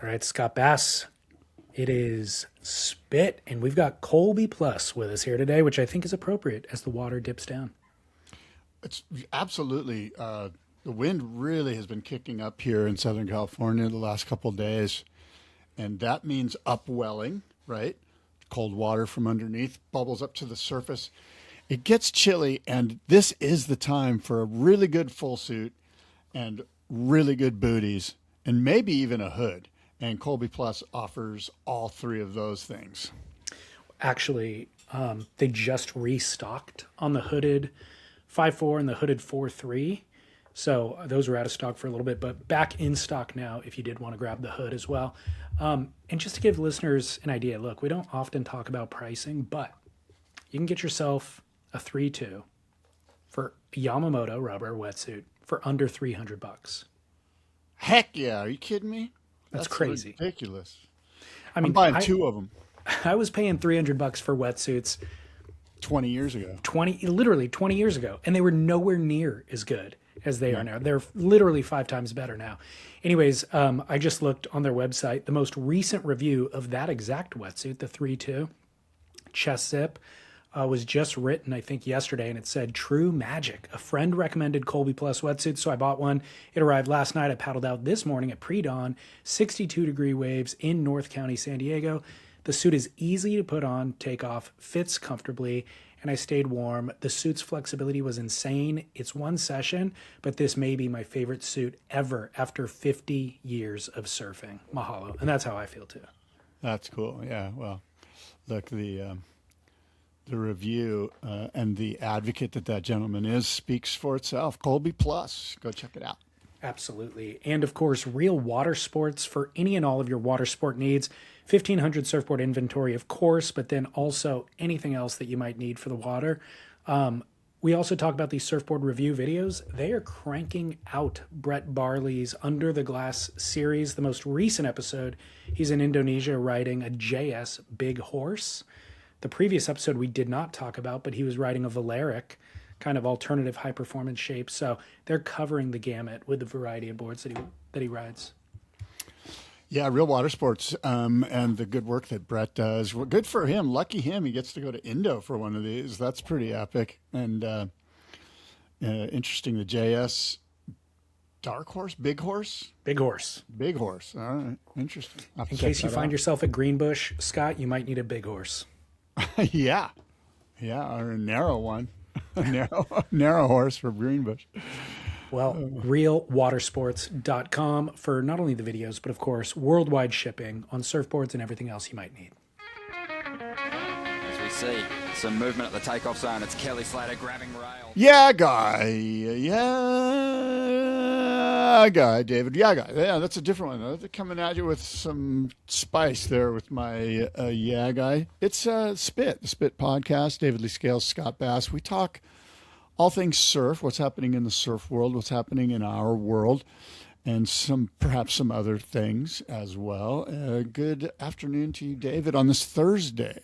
All right, Scott Bass. It is spit, and we've got Colby Plus with us here today, which I think is appropriate as the water dips down. It's absolutely the wind really has been kicking up here in Southern California the last couple of days, and that means upwelling, right? Cold water from underneath bubbles up to the surface. It gets chilly, and this is the time for a really good full suit and really good booties, and maybe even a hood. And Colby Plus offers all three of those things. Actually, they just restocked on the hooded 5.4 and the hooded 4.3. So those were out of stock for a little bit, but back in stock now if you did want to grab the hood as well. And just to give listeners an idea, look, we don't often talk about pricing, but you can get yourself a 3.2 for Yamamoto rubber wetsuit for under $300. Heck yeah. Are you kidding me? That's crazy. Ridiculous. I mean, I'm buying two of them. I was paying $300 for wetsuits 20 years ago. Literally 20 years ago, and they were nowhere near as good as they are now. They're literally 5 times better now. Anyways, I just looked on their website. The most recent review of that exact wetsuit, the 3.2 chest zip, was just written, I think, yesterday, and it said, "True magic. A friend recommended Colby Plus wetsuits, so I bought one. It arrived last night. I paddled out this morning at pre-dawn, 62-degree waves in North County, San Diego. The suit is easy to put on, take off, fits comfortably, and I stayed warm. The suit's flexibility was insane. It's one session, but this may be my favorite suit ever after 50 years of surfing. Mahalo." And that's how I feel, too. That's cool. Yeah. Well, look, the review and the advocate that gentleman is speaks for itself. Colby Plus. Go check it out. Absolutely. And of course, Real Watersports for any and all of your water sport needs. 1,500 surfboard inventory, of course, but then also anything else that you might need for the water. We also talk about these surfboard review videos. They are cranking out Brett Barley's Under the Glass series. The most recent episode, he's in Indonesia riding a JS Big Horse. The previous episode we did not talk about, but he was riding a Valeric, kind of alternative high performance shape. So they're covering the gamut with the variety of boards that he rides. Yeah, Real Watersports and the good work that Brett does. Well, good for him. Lucky him. He gets to go to Indo for one of these. That's pretty epic. And interesting, the JS Dark Horse? Big Horse? Big Horse. Big Horse. All right. Interesting. In case you find yourself at Greenbush, Scott, you might need a big horse. Yeah. Yeah, or a narrow one. a narrow horse for Greenbush. Well, realwatersports.com for not only the videos, but of course, worldwide shipping on surfboards and everything else you might need. As we see some movement at the takeoff zone, it's Kelly Slater grabbing rail. Yeah, guy, David. Yeah, guy. Yeah, that's a different one. They're coming at you with some spice there with my yeah, guy. It's the Spit podcast. David Lee Scales, Scott Bass. We talk all things surf, what's happening in the surf world, what's happening in our world, and perhaps some other things as well. Good afternoon to you, David, on this Thursday.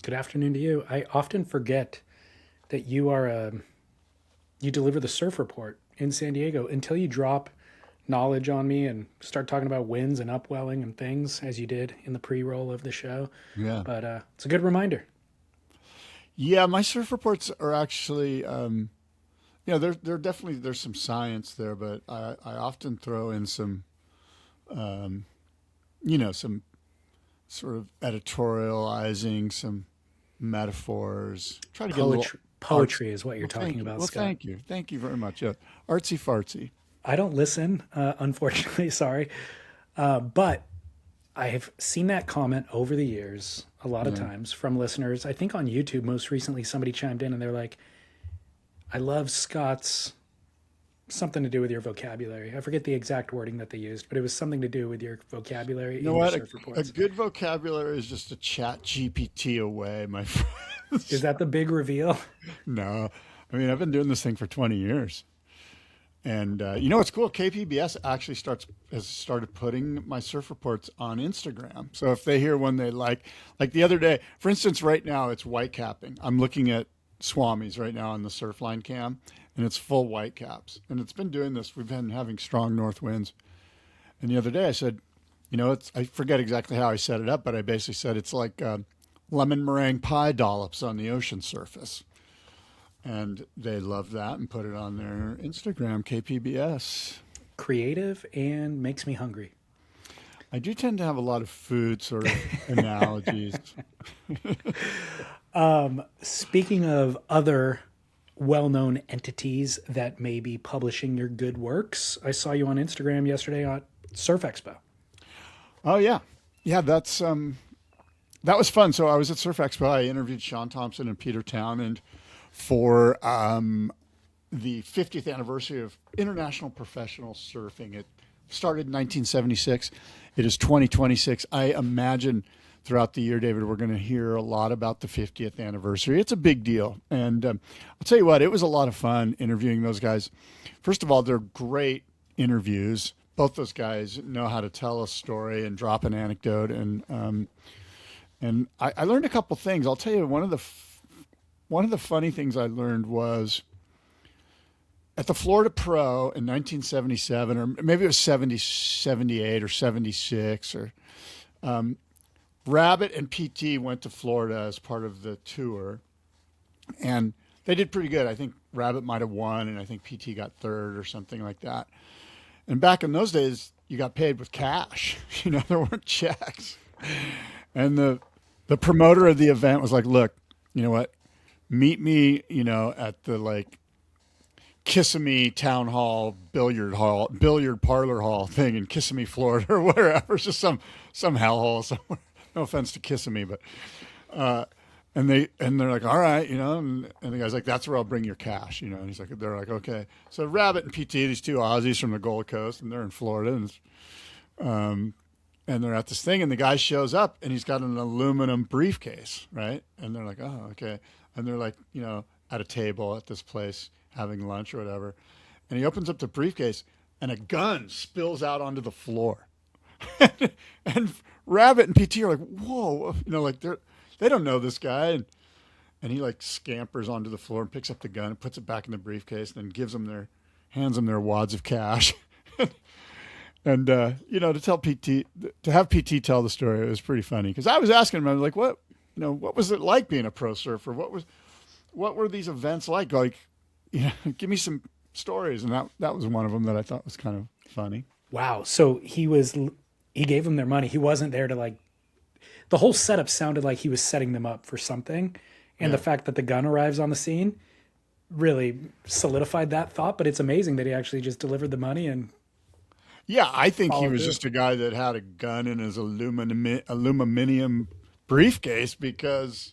Good afternoon to you. I often forget that you deliver the surf report in San Diego until you drop knowledge on me and start talking about winds and upwelling and things, as you did in the pre-roll of the show. Yeah. But it's a good reminder. Yeah, my surf reports are actually, there's some science there, but I often throw in some, some sort of editorializing, some metaphors. Try to get poetry is what you're talking about, Well, Scott. Thank you very much. Artsy fartsy. I don't listen, unfortunately, sorry. But I have seen that comment over the years a lot of times from listeners. I think on YouTube, most recently, somebody chimed in and they're like, I love Scott's something to do with your vocabulary. I forget the exact wording that they used, but it was something to do with your vocabulary. You know what? A good vocabulary is just a chat GPT away, my friend. Is that the big reveal? No. I mean, I've been doing this thing for 20 years. And you know what's cool? KPBS actually has started putting my surf reports on Instagram. So if they hear one they like the other day, for instance, right now it's white capping. I'm looking at Swamis right now on the Surfline cam, and it's full white caps. And it's been doing this. We've been having strong north winds. And the other day I said, I forget exactly how I set it up, but I basically said it's like lemon meringue pie dollops on the ocean surface. And they loved that and put it on their Instagram, KPBS. Creative and makes me hungry. I do tend to have a lot of food sort of analogies. Speaking of other well-known entities that may be publishing your good works, I saw you on Instagram yesterday at Surf Expo. Oh yeah. Yeah, that was fun. So I was at Surf Expo. I interviewed Shaun Tomson and Peter Drouyn for the 50th anniversary of International Professional Surfing. It started in 1976. It is 2026. I imagine throughout the year, David, we're going to hear a lot about the 50th anniversary. It's a big deal. And I'll tell you what, it was a lot of fun interviewing those guys. First of all, they're great interviews. Both those guys know how to tell a story and drop an anecdote. And I learned a couple things. I'll tell you, one of the funny things I learned was at the Florida Pro in 1977, or maybe it was 78 or 76, or Rabbit and PT went to Florida as part of the tour, and they did pretty good. I think Rabbit might have won, and I think PT got third or something like that. And back in those days, you got paid with cash. There weren't checks. And the promoter of the event was like, look, you know what? Meet me, at the Kissimmee Town Hall billiard parlor hall thing in Kissimmee, Florida, or wherever. It's just some hellhole somewhere. No offense to Kissimmee, but and they're like, all right, and the guy's like, that's where I'll bring your cash, and he's like, they're like, okay. So Rabbit and PT, these two Aussies from the Gold Coast, and they're in Florida, and they're at this thing, and the guy shows up, and he's got an aluminum briefcase, right? And they're like, oh, okay. And they're like, at a table at this place having lunch or whatever. And he opens up the briefcase, and a gun spills out onto the floor. And Rabbit and PT are like, whoa, they don't know this guy. And he scampers onto the floor and picks up the gun and puts it back in the briefcase, and then hands them their wads of cash. And, to have PT tell the story, it was pretty funny. Because I was asking him, I was like, what was it like being a pro surfer? What were these events like? Give me some stories. And that was one of them that I thought was kind of funny. Wow. So he gave them their money. He wasn't there to the whole setup sounded like he was setting them up for something. And the fact that the gun arrives on the scene really solidified that thought. But it's amazing that he actually just delivered the money and. Yeah, I think he was just a guy that had a gun in his aluminum briefcase, because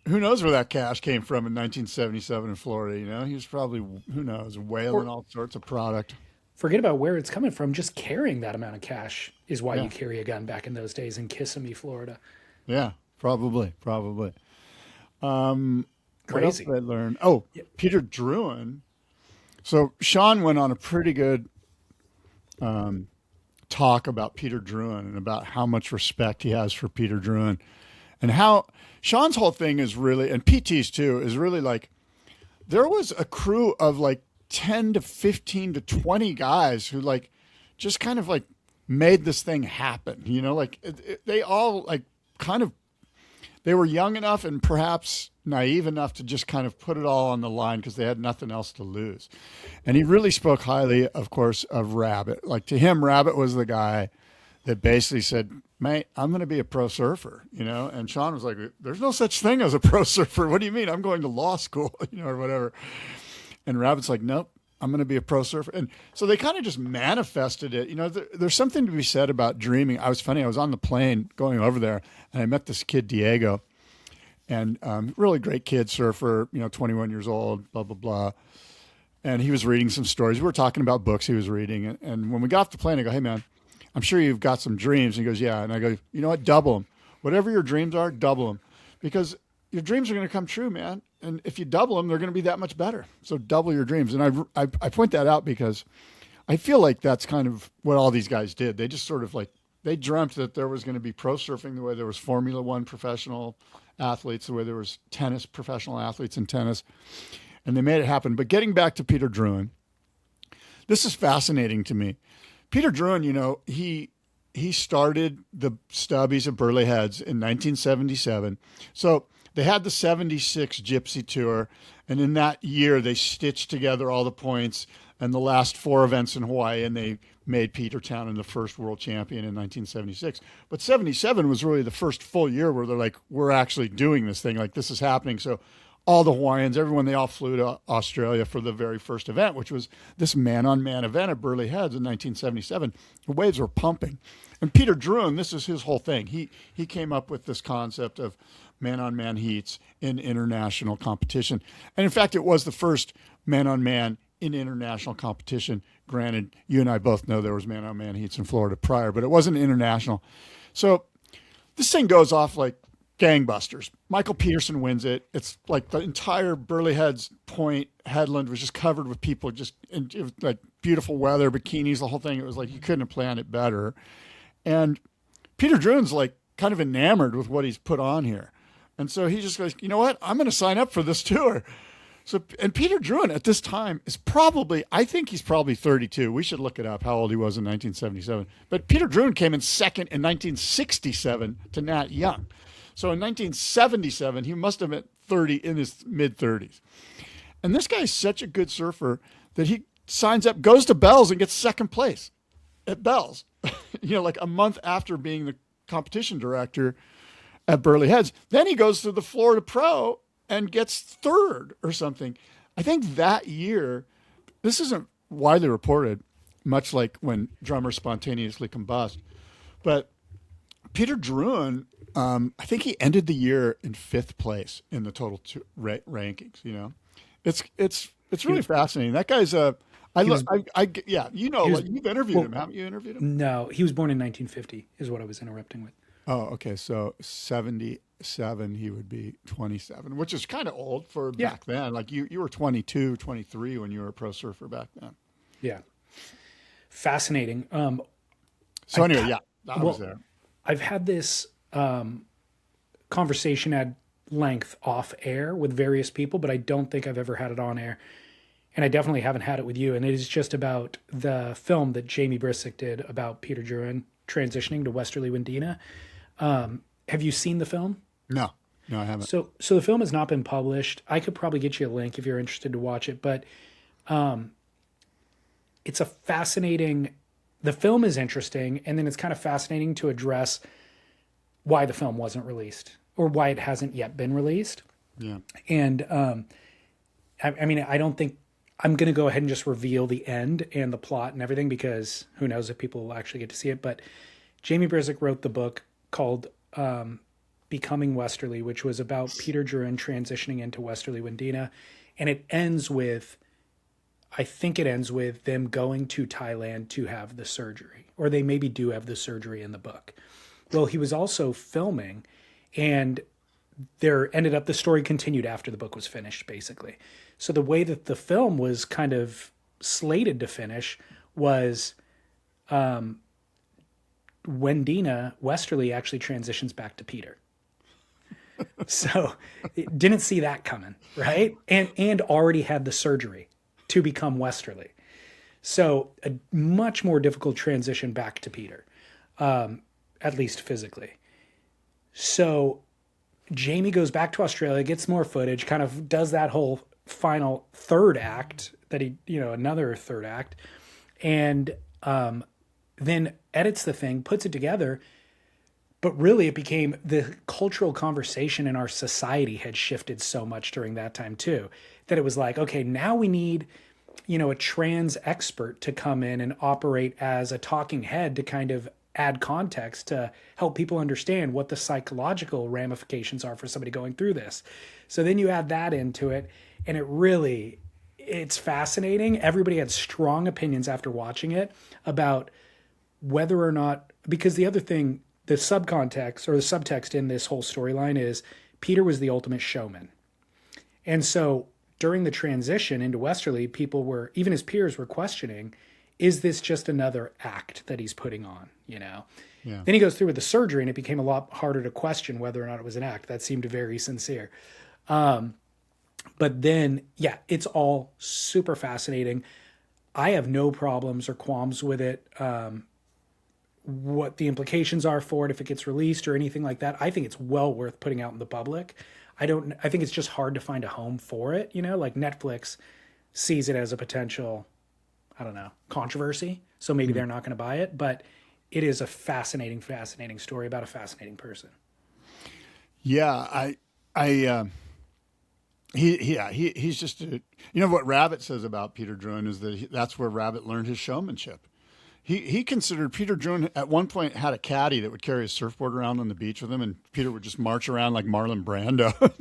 who knows where that cash came from in 1977 in Florida, He was probably, who knows, whaling all sorts of product. Forget about where it's coming from. Just carrying that amount of cash is why you carry a gun back in those days in Kissimmee, Florida. Yeah, probably. Crazy. What else did I learn? Oh, Peter Drouyn. So Shaun went on a pretty good talk about Peter Drouyn and about how much respect he has for Peter Drouyn, and how Shaun's whole thing is really, and PT's too, is really there was a crew of 10 to 15 to 20 guys who just kind of made this thing happen. They all they were young enough and perhaps naive enough to just kind of put it all on the line because they had nothing else to lose. And he really spoke highly, of course, of Rabbit. To him, Rabbit was the guy that basically said, mate, I'm going to be a pro surfer, And Shaun was like, there's no such thing as a pro surfer. What do you mean? I'm going to law school, or whatever. And Rabbit's like, nope, I'm going to be a pro surfer. And so they kind of just manifested it. There's something to be said about dreaming. I was on the plane going over there, and I met this kid, Diego, and really great kid, surfer, 21 years old, blah, blah, blah. And he was reading some stories. We were talking about books he was reading. And when we got off the plane, I go, hey, man, I'm sure you've got some dreams. And he goes, yeah. And I go, you know what? Double them. Whatever your dreams are, double them. Because your dreams are going to come true, man. And if you double them, they're going to be that much better. So double your dreams. And I point that out because I feel like that's kind of what all these guys did. They just sort of they dreamt that there was going to be pro surfing the way there was Formula One professional athletes, the way there was tennis, professional athletes in tennis. And they made it happen. But getting back to Peter Drouyn, this is fascinating to me. Peter Drouyn, he started the Stubbies of Burley Heads in 1977. So they had the 76 Gypsy Tour, and in that year they stitched together all the points and the last 4 events in Hawaii, and they made Peter Townend the first world champion in 1976. But 77 was really the first full year where they're like, we're actually doing this thing, like this is happening. So all the Hawaiians, everyone, they all flew to Australia for the very first event, which was this man-on-man event at Burley Heads in 1977. The waves were pumping. And Peter Drouyn, this is his whole thing. He came up with this concept of man-on-man heats in international competition. And in fact, it was the first man-on-man in international competition. Granted, you and I both know there was man-on-man heats in Florida prior, but it wasn't international. So this thing goes off like gangbusters. Michael Peterson wins it. It's like the entire Burley Heads Point headland was just covered with people, just and it was like beautiful weather, bikinis, the whole thing. It was like you couldn't have planned it better. And Peter Drouyn's like kind of enamored with what he's put on here. And so he just goes, you know what? I'm going to sign up for this tour. So, and Peter Drouyn at this time is probably, I think he's probably 32. We should look it up, how old he was in 1977. But Peter Drouyn came in second in 1967 to Nat Young. So in 1977, he must have been 30 in his mid-30s. And this guy is such a good surfer that he signs up, goes to Bell's and gets second place at Bell's, like a month after being the competition director at Burley Heads. Then he goes to the Florida Pro and gets third or something. I think that year, this isn't widely reported, much like when drummers spontaneously combust, but Peter Drouyn, I think he ended the year in 5th place in the total rankings. It's really fascinating. That guy's you've interviewed him, haven't you interviewed him? No, he was born in 1950 is what I was interrupting with. Oh, okay. So 77, he would be 27, which is kind of old for back then. Like you were 22, 23 when you were a pro surfer back then. Yeah. Fascinating. I was there. I've had this conversation at length off air with various people, but I don't think I've ever had it on air. And I definitely haven't had it with you. And it is just about the film that Jamie Brisick did about Peter Drouyn transitioning to Westerly Windina. Have you seen the film? No, I haven't. So the film has not been published. I could probably get you a link if you're interested to watch it, but it's a fascinating, the film is interesting, and then it's kind of fascinating to address why the film wasn't released or why it hasn't yet been released. Yeah. And I don't think I'm going to go ahead and just reveal the end and the plot and everything, because who knows if people will actually get to see it. But Jamie Brisick wrote the book called Becoming Westerly, which was about Peter Drouyn transitioning into Westerly Windina. And it ends with, I think it ends with them going to Thailand to have the surgery, or they maybe do have the surgery in the book. Well, he was also filming, and the story continued after the book was finished, basically. So the way that the film was kind of slated to finish was Wendina, Westerly, actually transitions back to Peter. So didn't see that coming, right? And already had the surgery to become Westerly. So a much more difficult transition back to Peter, at least physically. So Jamie goes back to Australia, gets more footage, kind of does that whole final third act another third act, and then edits the thing, puts it together. But really it became, the cultural conversation in our society had shifted so much during that time too, that it was like, okay, now we need, a trans expert to come in and operate as a talking head to kind of add context to help people understand what the psychological ramifications are for somebody going through this. So then you add that into it, and it's fascinating. Everybody had strong opinions after watching it about whether or not, because the other thing, the subcontext or the subtext in this whole storyline is Peter was the ultimate showman. And so during the transition into Westerly, even his peers were questioning, is this just another act that he's putting on, Yeah. Then he goes through with the surgery, and it became a lot harder to question whether or not it was an act. That seemed very sincere. But then, it's all super fascinating. I have no problems or qualms with it. what the implications are for it if it gets released or anything like that. I think it's well worth putting out in the public. I think it's just hard to find a home for it. Like Netflix sees it as a potential, I don't know, controversy. So maybe they're not going to buy it, but it is a fascinating story about a fascinating person. Yeah. He's just, what Rabbit says about Peter Drouyn is that that's where Rabbit learned his showmanship. He considered Peter Drouyn at one point had a caddy that would carry his surfboard around on the beach with him, and Peter would just march around like Marlon Brando.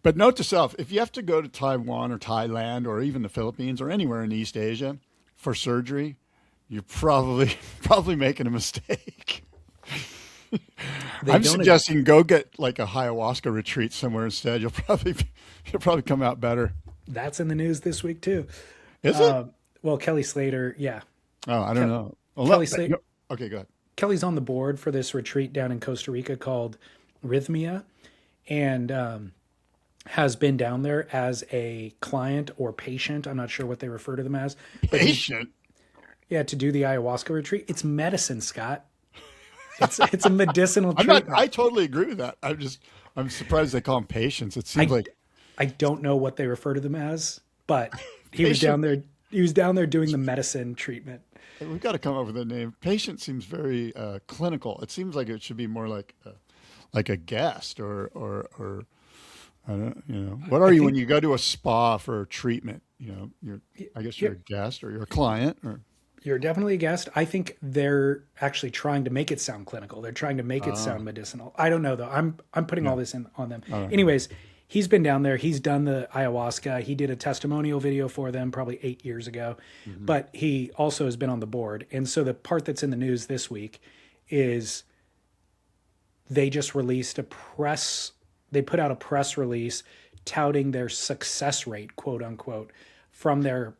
But note to self, if you have to go to Taiwan or Thailand or even the Philippines or anywhere in East Asia for surgery, you're probably making a mistake. I'm suggesting go get like a ayahuasca retreat somewhere instead. You'll probably come out better. That's in the news this week too. Is it? Well, Kelly Slater, yeah. Oh, I don't know. Well, Kelly Slater. Okay, go ahead. Kelly's on the board for this retreat down in Costa Rica called Rhythmia, and has been down there as a client or patient. I'm not sure what they refer to them as. Patient? To do the ayahuasca retreat. It's medicine, Scott. It's a medicinal treatment. I totally agree with that. I'm surprised they call them patients. It seems I don't know what they refer to them as, but he was down there. He was down there doing the medicine treatment. We've got to come up with a name. Patient seems very clinical. It seems like it should be more like a guest or I don't. What are you when you go to a spa for a treatment? I guess you're a guest or you're a client or. You're definitely a guest. I think they're actually trying to make it sound clinical. They're trying to make it sound medicinal. I don't know though. I'm putting all this on them. Right. Anyways, he's been down there. He's done the ayahuasca. He did a testimonial video for them probably 8 years ago, but he also has been on the board. And so the part that's in the news this week is they just released they put out a press release touting their success rate, quote unquote, from their,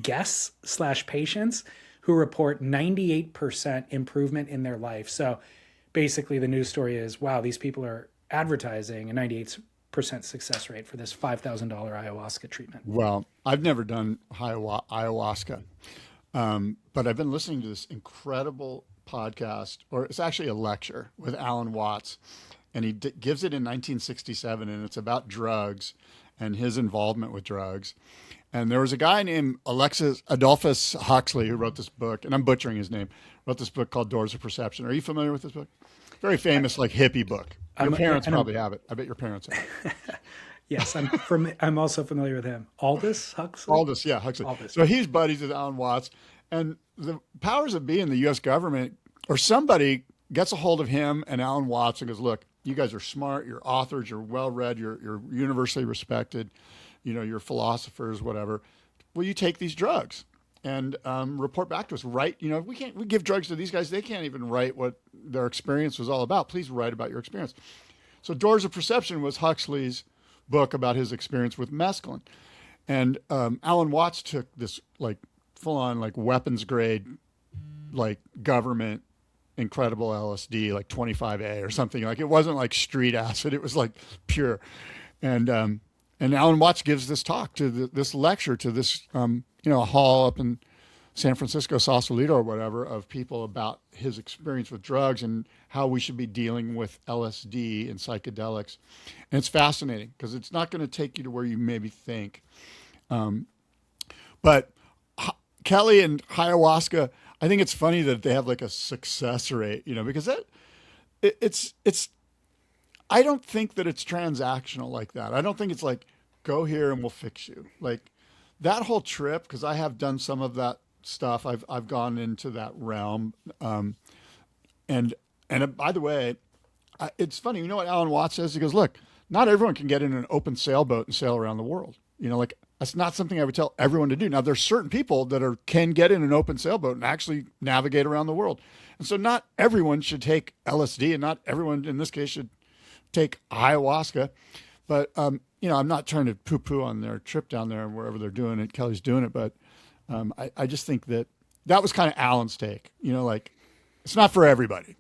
guests/patients who report 98% improvement in their life. So basically the news story is, wow, these people are advertising a 98% success rate for this $5,000 ayahuasca treatment. Well, I've never done ayahuasca, but I've been listening to this incredible podcast, or it's actually a lecture with Alan Watts, and he gives it in 1967, and it's about drugs and his involvement with drugs. And there was a guy named Adolphus Huxley who wrote this book, and I'm butchering his name, wrote this book called Doors of Perception. Are you familiar with this book? Very famous, like hippie book. Your parents probably have it. I bet your parents have it. Yes, I'm also familiar with him. Aldous Huxley? Huxley. Aldous. So he's buddies with Alan Watts. And the powers that be in the U.S. government, or somebody gets a hold of him and Alan Watts and goes, look, you guys are smart, you're authors, you're well-read, you're universally respected, you're philosophers, whatever. Will you take these drugs and report back to us? We give drugs to these guys. They can't even write what their experience was all about. Please write about your experience. So Doors of Perception was Huxley's book about his experience with mescaline. And Alan Watts took this like full-on like weapons grade, like government incredible LSD, like 25A or something. Like it wasn't like street acid. It was like pure. And Alan Watts gives this talk this lecture to this, a hall up in San Francisco, Sausalito or whatever, of people about his experience with drugs and how we should be dealing with LSD and psychedelics. And it's fascinating because it's not going to take you to where you maybe think. But Kelly and ayahuasca, I think it's funny that they have like a success rate, because it's I don't think that it's transactional like that. I don't think it's like, go here and we'll fix you. Like that whole trip, because I have done some of that stuff. I've gone into that realm. And by the way, it's funny. You know what Alan Watts says? He goes, look, not everyone can get in an open sailboat and sail around the world. That's not something I would tell everyone to do. Now, there's certain people that can get in an open sailboat and actually navigate around the world. And so not everyone should take LSD, and not everyone in this case should take ayahuasca. But, I'm not trying to poo-poo on their trip down there and wherever they're doing it. Kelly's doing it. But I just think that was kind of Alan's take. It's not for everybody.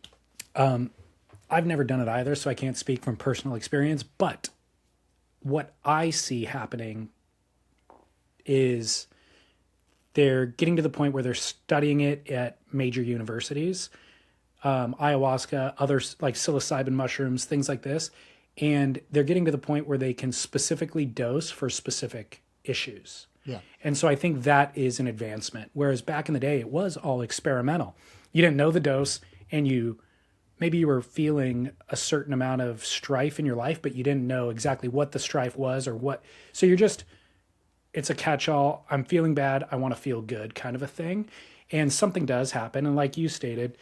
I've never done it either, so I can't speak from personal experience. But what I see happening is They're getting to the point where they're studying it at major universities, ayahuasca, others like psilocybin mushrooms, things like this. And they're getting to the point where they can specifically dose for specific issues. Yeah. And so I think that is an advancement. Whereas back in the day, it was all experimental. You didn't know the dose, and maybe you were feeling a certain amount of strife in your life, but you didn't know exactly what the strife was or what. So it's a catch-all. I'm feeling bad. I want to feel good kind of a thing. And something does happen. And like you stated,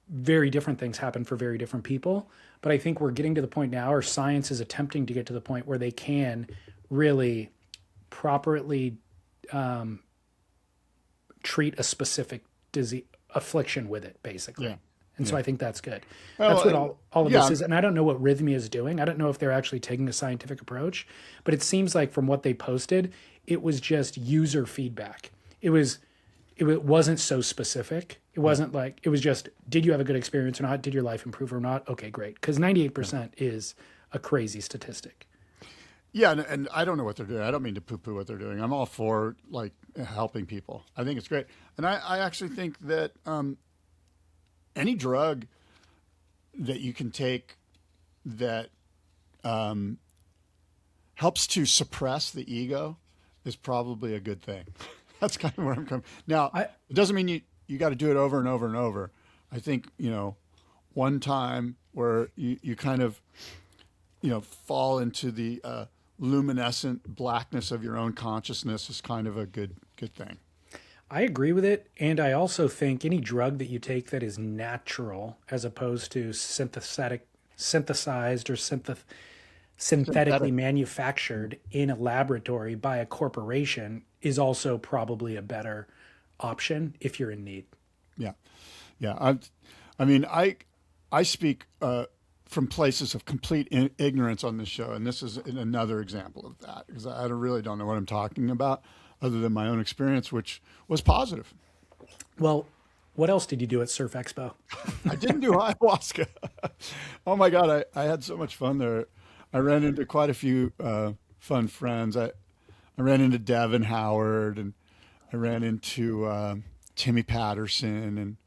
very different things happen for very different people. But I think we're getting to the point now, or science is attempting to get to the point where they can really properly treat a specific disease affliction with it, basically. Yeah. And so I think that's good. Well, that's what all of yeah. this is. And I don't know what Rhythmia is doing. I don't know if they're actually taking a scientific approach, but it seems like from what they posted, it was just user feedback. It wasn't so specific. It wasn't like, it was just, did you have a good experience or not? Did your life improve or not? Okay, great. Because 98% is a crazy statistic. Yeah, and I don't know what they're doing. I don't mean to poo-poo what they're doing. I'm all for like helping people. I think it's great. And I actually think that any drug that you can take that helps to suppress the ego is probably a good thing. That's kind of where I'm coming. Now, it doesn't mean you got to do it over and over and over. I think, one time where you kind of, fall into the luminescent blackness of your own consciousness is kind of a good thing. I agree with it. And I also think any drug that you take that is natural as opposed to synthesized or synthetically manufactured in a laboratory by a corporation is also probably a better option if you're in need. Yeah. Yeah. I speak from places of complete ignorance on this show. And this is another example of that, because I really don't know what I'm talking about other than my own experience, which was positive. Well, what else did you do at Surf Expo? I didn't do ayahuasca. Oh my God. I had so much fun there. I ran into quite a few fun friends. I ran into Devin Howard, and I ran into Timmy Patterson and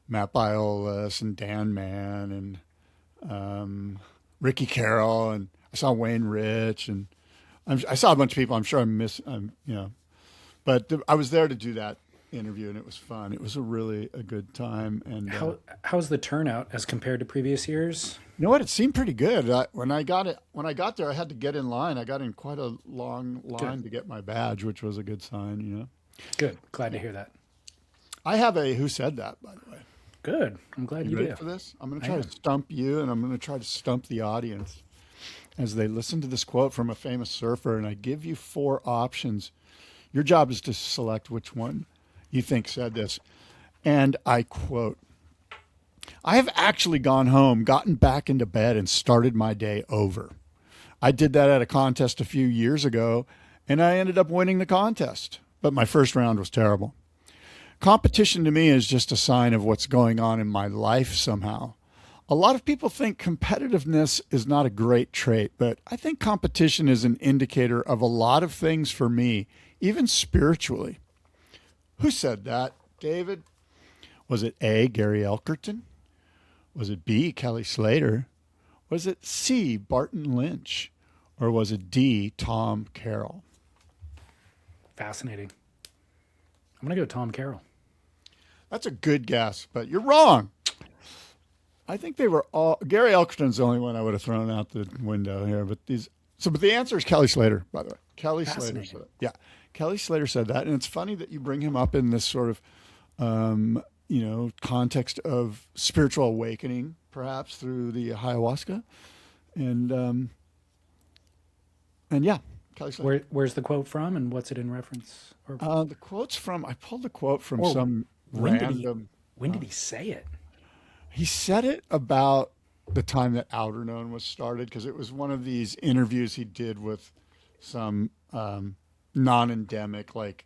Matt Biolas and Dan Mann and Ricky Carroll, and I saw Wayne Rich, and I saw a bunch of people. I'm sure but I was there to do that interview, and it was fun. It was a good time. And how's the turnout as compared to previous years? You know what? It seemed pretty good. When I got there, I had to get in line. I got in quite a long line to get my badge, which was a good sign. Good. Glad to hear that. I have a Who Said That, by the way. Good. I'm glad you ready do. for this? I'm going to try to stump you, and I'm going to try to stump the audience as they listen to this quote from a famous surfer. And I give you 4 options. Your job is to select which one you think said this. And I quote, "I have actually gone home, gotten back into bed, and started my day over. I did that at a contest a few years ago, and I ended up winning the contest. But my first round was terrible. Competition to me is just a sign of what's going on in my life somehow. A lot of people think competitiveness is not a great trait, but I think competition is an indicator of a lot of things for me, even spiritually." Who said that, David? Was it A, Gary Elkerton? Was it B, Kelly Slater? Was it C, Barton Lynch? Or was it D, Tom Carroll? Fascinating. I'm going to go Tom Carroll. That's a good guess, but you're wrong. I think they were all... Gary Elkerton's the only one I would have thrown out the window here, but the answer is Kelly Slater, by the way. Kelly Slater said it. Yeah, Kelly Slater said that, and it's funny that you bring him up in this sort of, context of spiritual awakening, perhaps through the ayahuasca, and yeah, Kelly Slater. Where's the quote from, and what's it in reference? The quote's from... I pulled the quote from some when random... When did he say it? He said it about the time that Outer Known was started, because it was one of these interviews he did with some non-endemic, like,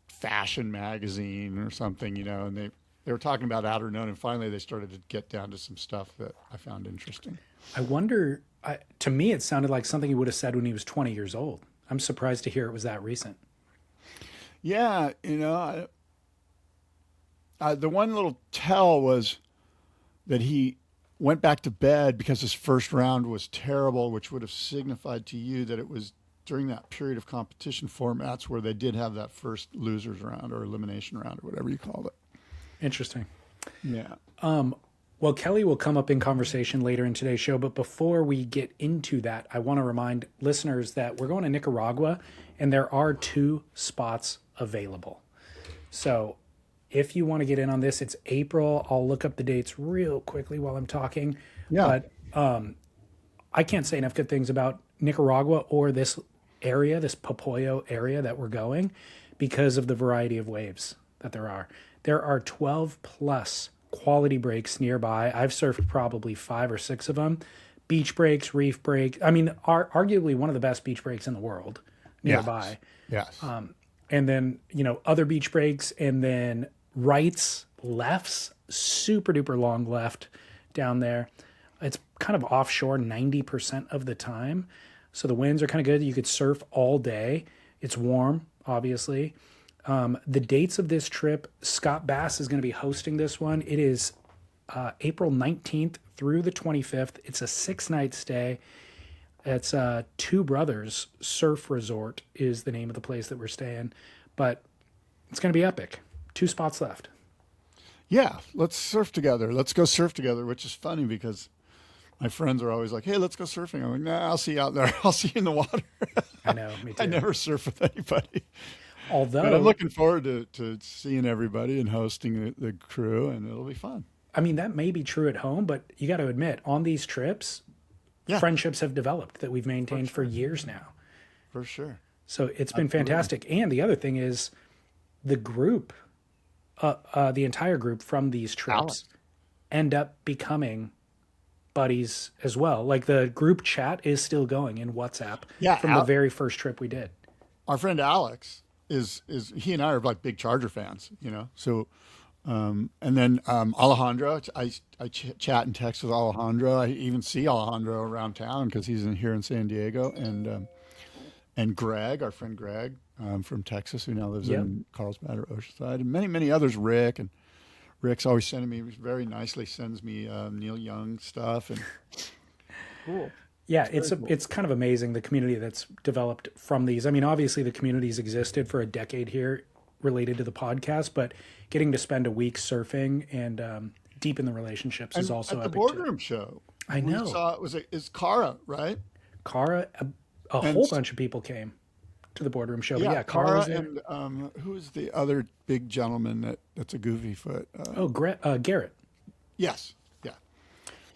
fashion magazine or something, and they were talking about Outer Known, and finally they started to get down to some stuff that I found interesting. I wonder, to me it sounded like something he would have said when he was 20 years old. I'm surprised to hear it was that recent. Yeah, the one little tell was that he went back to bed because his first round was terrible, which would have signified to you that it was during that period of competition formats where they did have that first losers round or elimination round or whatever you called it. Interesting. Yeah. Well, Kelly will come up in conversation later in today's show, but before we get into that, I want to remind listeners that we're going to Nicaragua and there are 2 spots available. So if you want to get in on this, it's April. I'll look up the dates real quickly while I'm talking. Yeah. But I can't say enough good things about Nicaragua or this area, this Popoyo area that we're going, because of the variety of waves that there are. There are 12 plus quality breaks nearby. I've surfed probably 5 or 6 of them. Beach breaks, reef breaks. I mean, arguably one of the best beach breaks in the world nearby. Yes. And then, other beach breaks, and then rights, lefts, super duper long left down there. It's kind of offshore 90% of the time. So the winds are kind of good. You could surf all day. It's warm, obviously. The dates of this trip, Scott Bass is going to be hosting this one. It is April 19th through the 25th. It's a 6-night stay. It's Two Brothers Surf Resort is the name of the place that we're staying. But it's going to be epic. 2 spots left. Yeah, let's surf together. Let's go surf together, which is funny because my friends are always like, hey, let's go surfing. I'm like, nah, I'll see you out there. I'll see you in the water. I know, me too. I never surf with anybody. Although, but I'm looking forward to seeing everybody and hosting the crew, and it'll be fun. I mean, that may be true at home, but you got to admit, on these trips, friendships have developed that we've maintained for years now. For sure. So it's been fantastic. And the other thing is the group, the entire group from these trips end up becoming buddies as well. Like the group chat is still going in WhatsApp from the very first trip we did. Our friend Alex is he and I are like big Charger fans, so and then Alejandro, I chat and text with Alejandro. I even see Alejandro around town because he's here in San Diego, and Greg, our friend Greg from Texas, who now lives in Carlsbad or Oceanside, and many others. Rick's always sending me very nicely, sends me Neil Young stuff, and cool. Yeah, it's kind of amazing, the community that's developed from these. I mean, obviously the community's existed for a decade here related to the podcast, but getting to spend a week surfing and deepen the relationships is also at the epic boardroom show. I know. We saw it's Cara, right? Cara, a whole bunch of people came to the boardroom show. But Cara was there. And who's the other big gentleman that's a goofy foot? Garrett. Yes.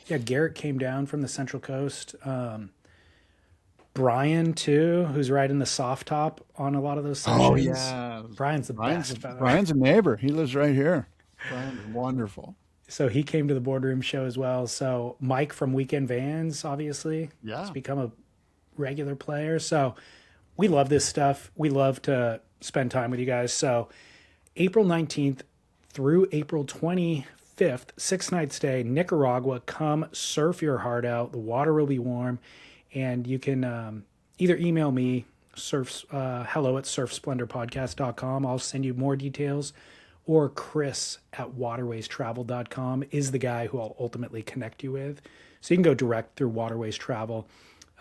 Yeah, Garrett came down from the Central Coast. Brian, too, who's riding the soft top on a lot of those sessions. Oh, yeah. Brian's the best. Brian's a neighbor. He lives right here. Brian's wonderful. So he came to the boardroom show as well. So Mike from Weekend Vans, obviously, has become a regular player. So we love this stuff. We love to spend time with you guys. So April 19th through April 25th, 6-night stay, Nicaragua. Come surf your heart out. The water will be warm. And you can either email me, hello@surfsplendorpodcast.com. I'll send you more details. Or Chris at waterwaystravel.com is the guy who I'll ultimately connect you with. So you can go direct through Waterways Travel.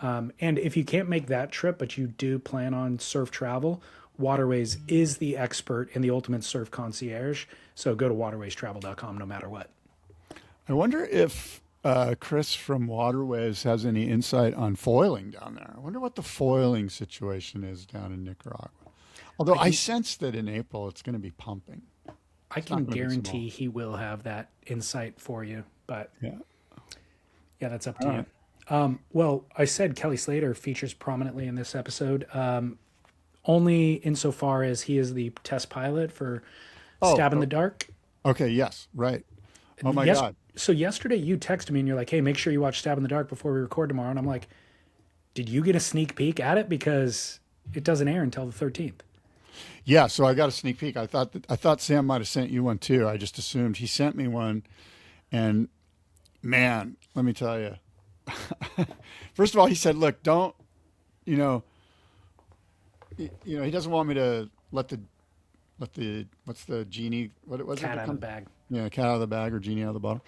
And if you can't make that trip, but you do plan on surf travel, Waterways is the expert in the ultimate surf concierge. So go to waterwaystravel.com no matter what. I wonder if Chris from Waterways has any insight on foiling down there. I wonder what the foiling situation is down in Nicaragua. Although I sense that in April it's going to be pumping. I can guarantee he will have that insight for you. But yeah, that's up to you. Well, I said Kelly Slater features prominently in this episode, only insofar as he is the test pilot for Stab in the Dark. Okay, yes, right. Oh, my God. So yesterday you texted me and you're like, hey, make sure you watch Stab in the Dark before we record tomorrow. And I'm like, did you get a sneak peek at it? Because it doesn't air until the 13th. Yeah, so I got a sneak peek. I thought Sam might have sent you one too. I just assumed he sent me one. And, man, let me tell you. First of all, he said, look, don't, he doesn't want me to let the what's the genie? What was Cat it? out of the bag. Yeah, cat out of the bag or genie out of the bottle.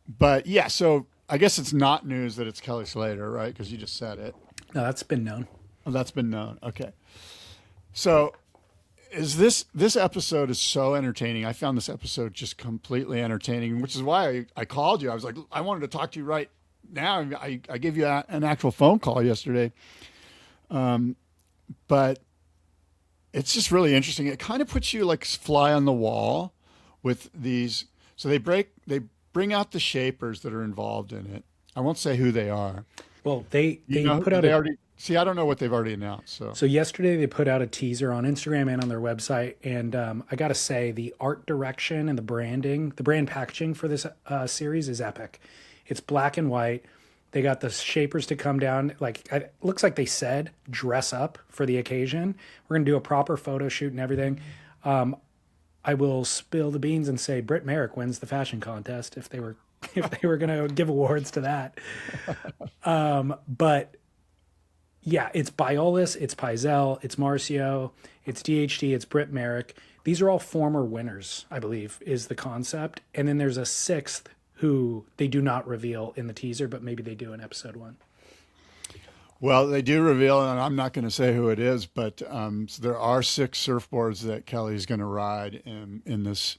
But yeah, so I guess it's not news that it's Kelly Slater, right? Because you just said it. No, that's been known. Oh, that's been known. Okay. So is this episode is so entertaining. I found this episode just completely entertaining, which is why I called you. I was like, I wanted to talk to you right now. I gave you an actual phone call yesterday. But it's just really interesting. It kind of puts you like fly on the wall with these. So they bring out the shapers that are involved in it. I won't say who they are. Well, they put out See, I don't know what they've already announced. So yesterday they put out a teaser on Instagram and on their website, and I got to say the art direction and the brand packaging for this series is epic. It's black and white. They got the shapers to come down. Like, it looks like they said dress up for the occasion. We're gonna do a proper photo shoot and everything. I will spill the beans and say Britt Merrick wins the fashion contest if they were gonna give awards to that. But yeah, it's Biolis, it's Pizel, it's Marcio, it's DHT, it's Britt Merrick. These are all former winners, I believe, is the concept. And then there's a sixth who they do not reveal in the teaser, but maybe they do in episode 1. Well, they do reveal, and I'm not going to say who it is, but so there are 6 surfboards that Kelly's going to ride in this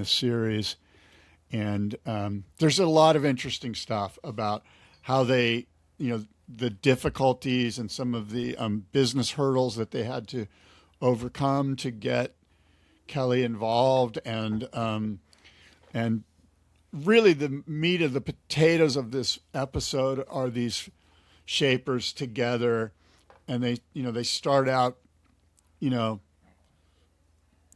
series, and there's a lot of interesting stuff about how they, the difficulties and some of the business hurdles that they had to overcome to get Kelly involved, and really the meat of the potatoes of this episode are these shapers together, and they start out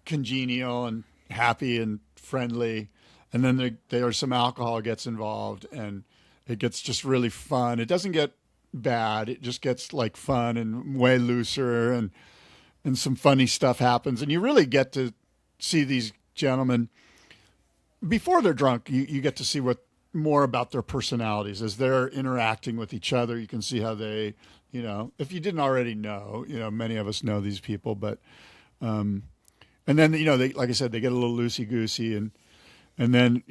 congenial and happy and friendly, and then there's some alcohol gets involved, and it gets just really fun. It doesn't get bad, it just gets like fun and way looser, and some funny stuff happens, and you really get to see these gentlemen before they're drunk. You get to see more about their personalities as they're interacting with each other. You can see how they, if you didn't already know, many of us know these people, but, and then, they, like I said, they get a little loosey goosey, and then,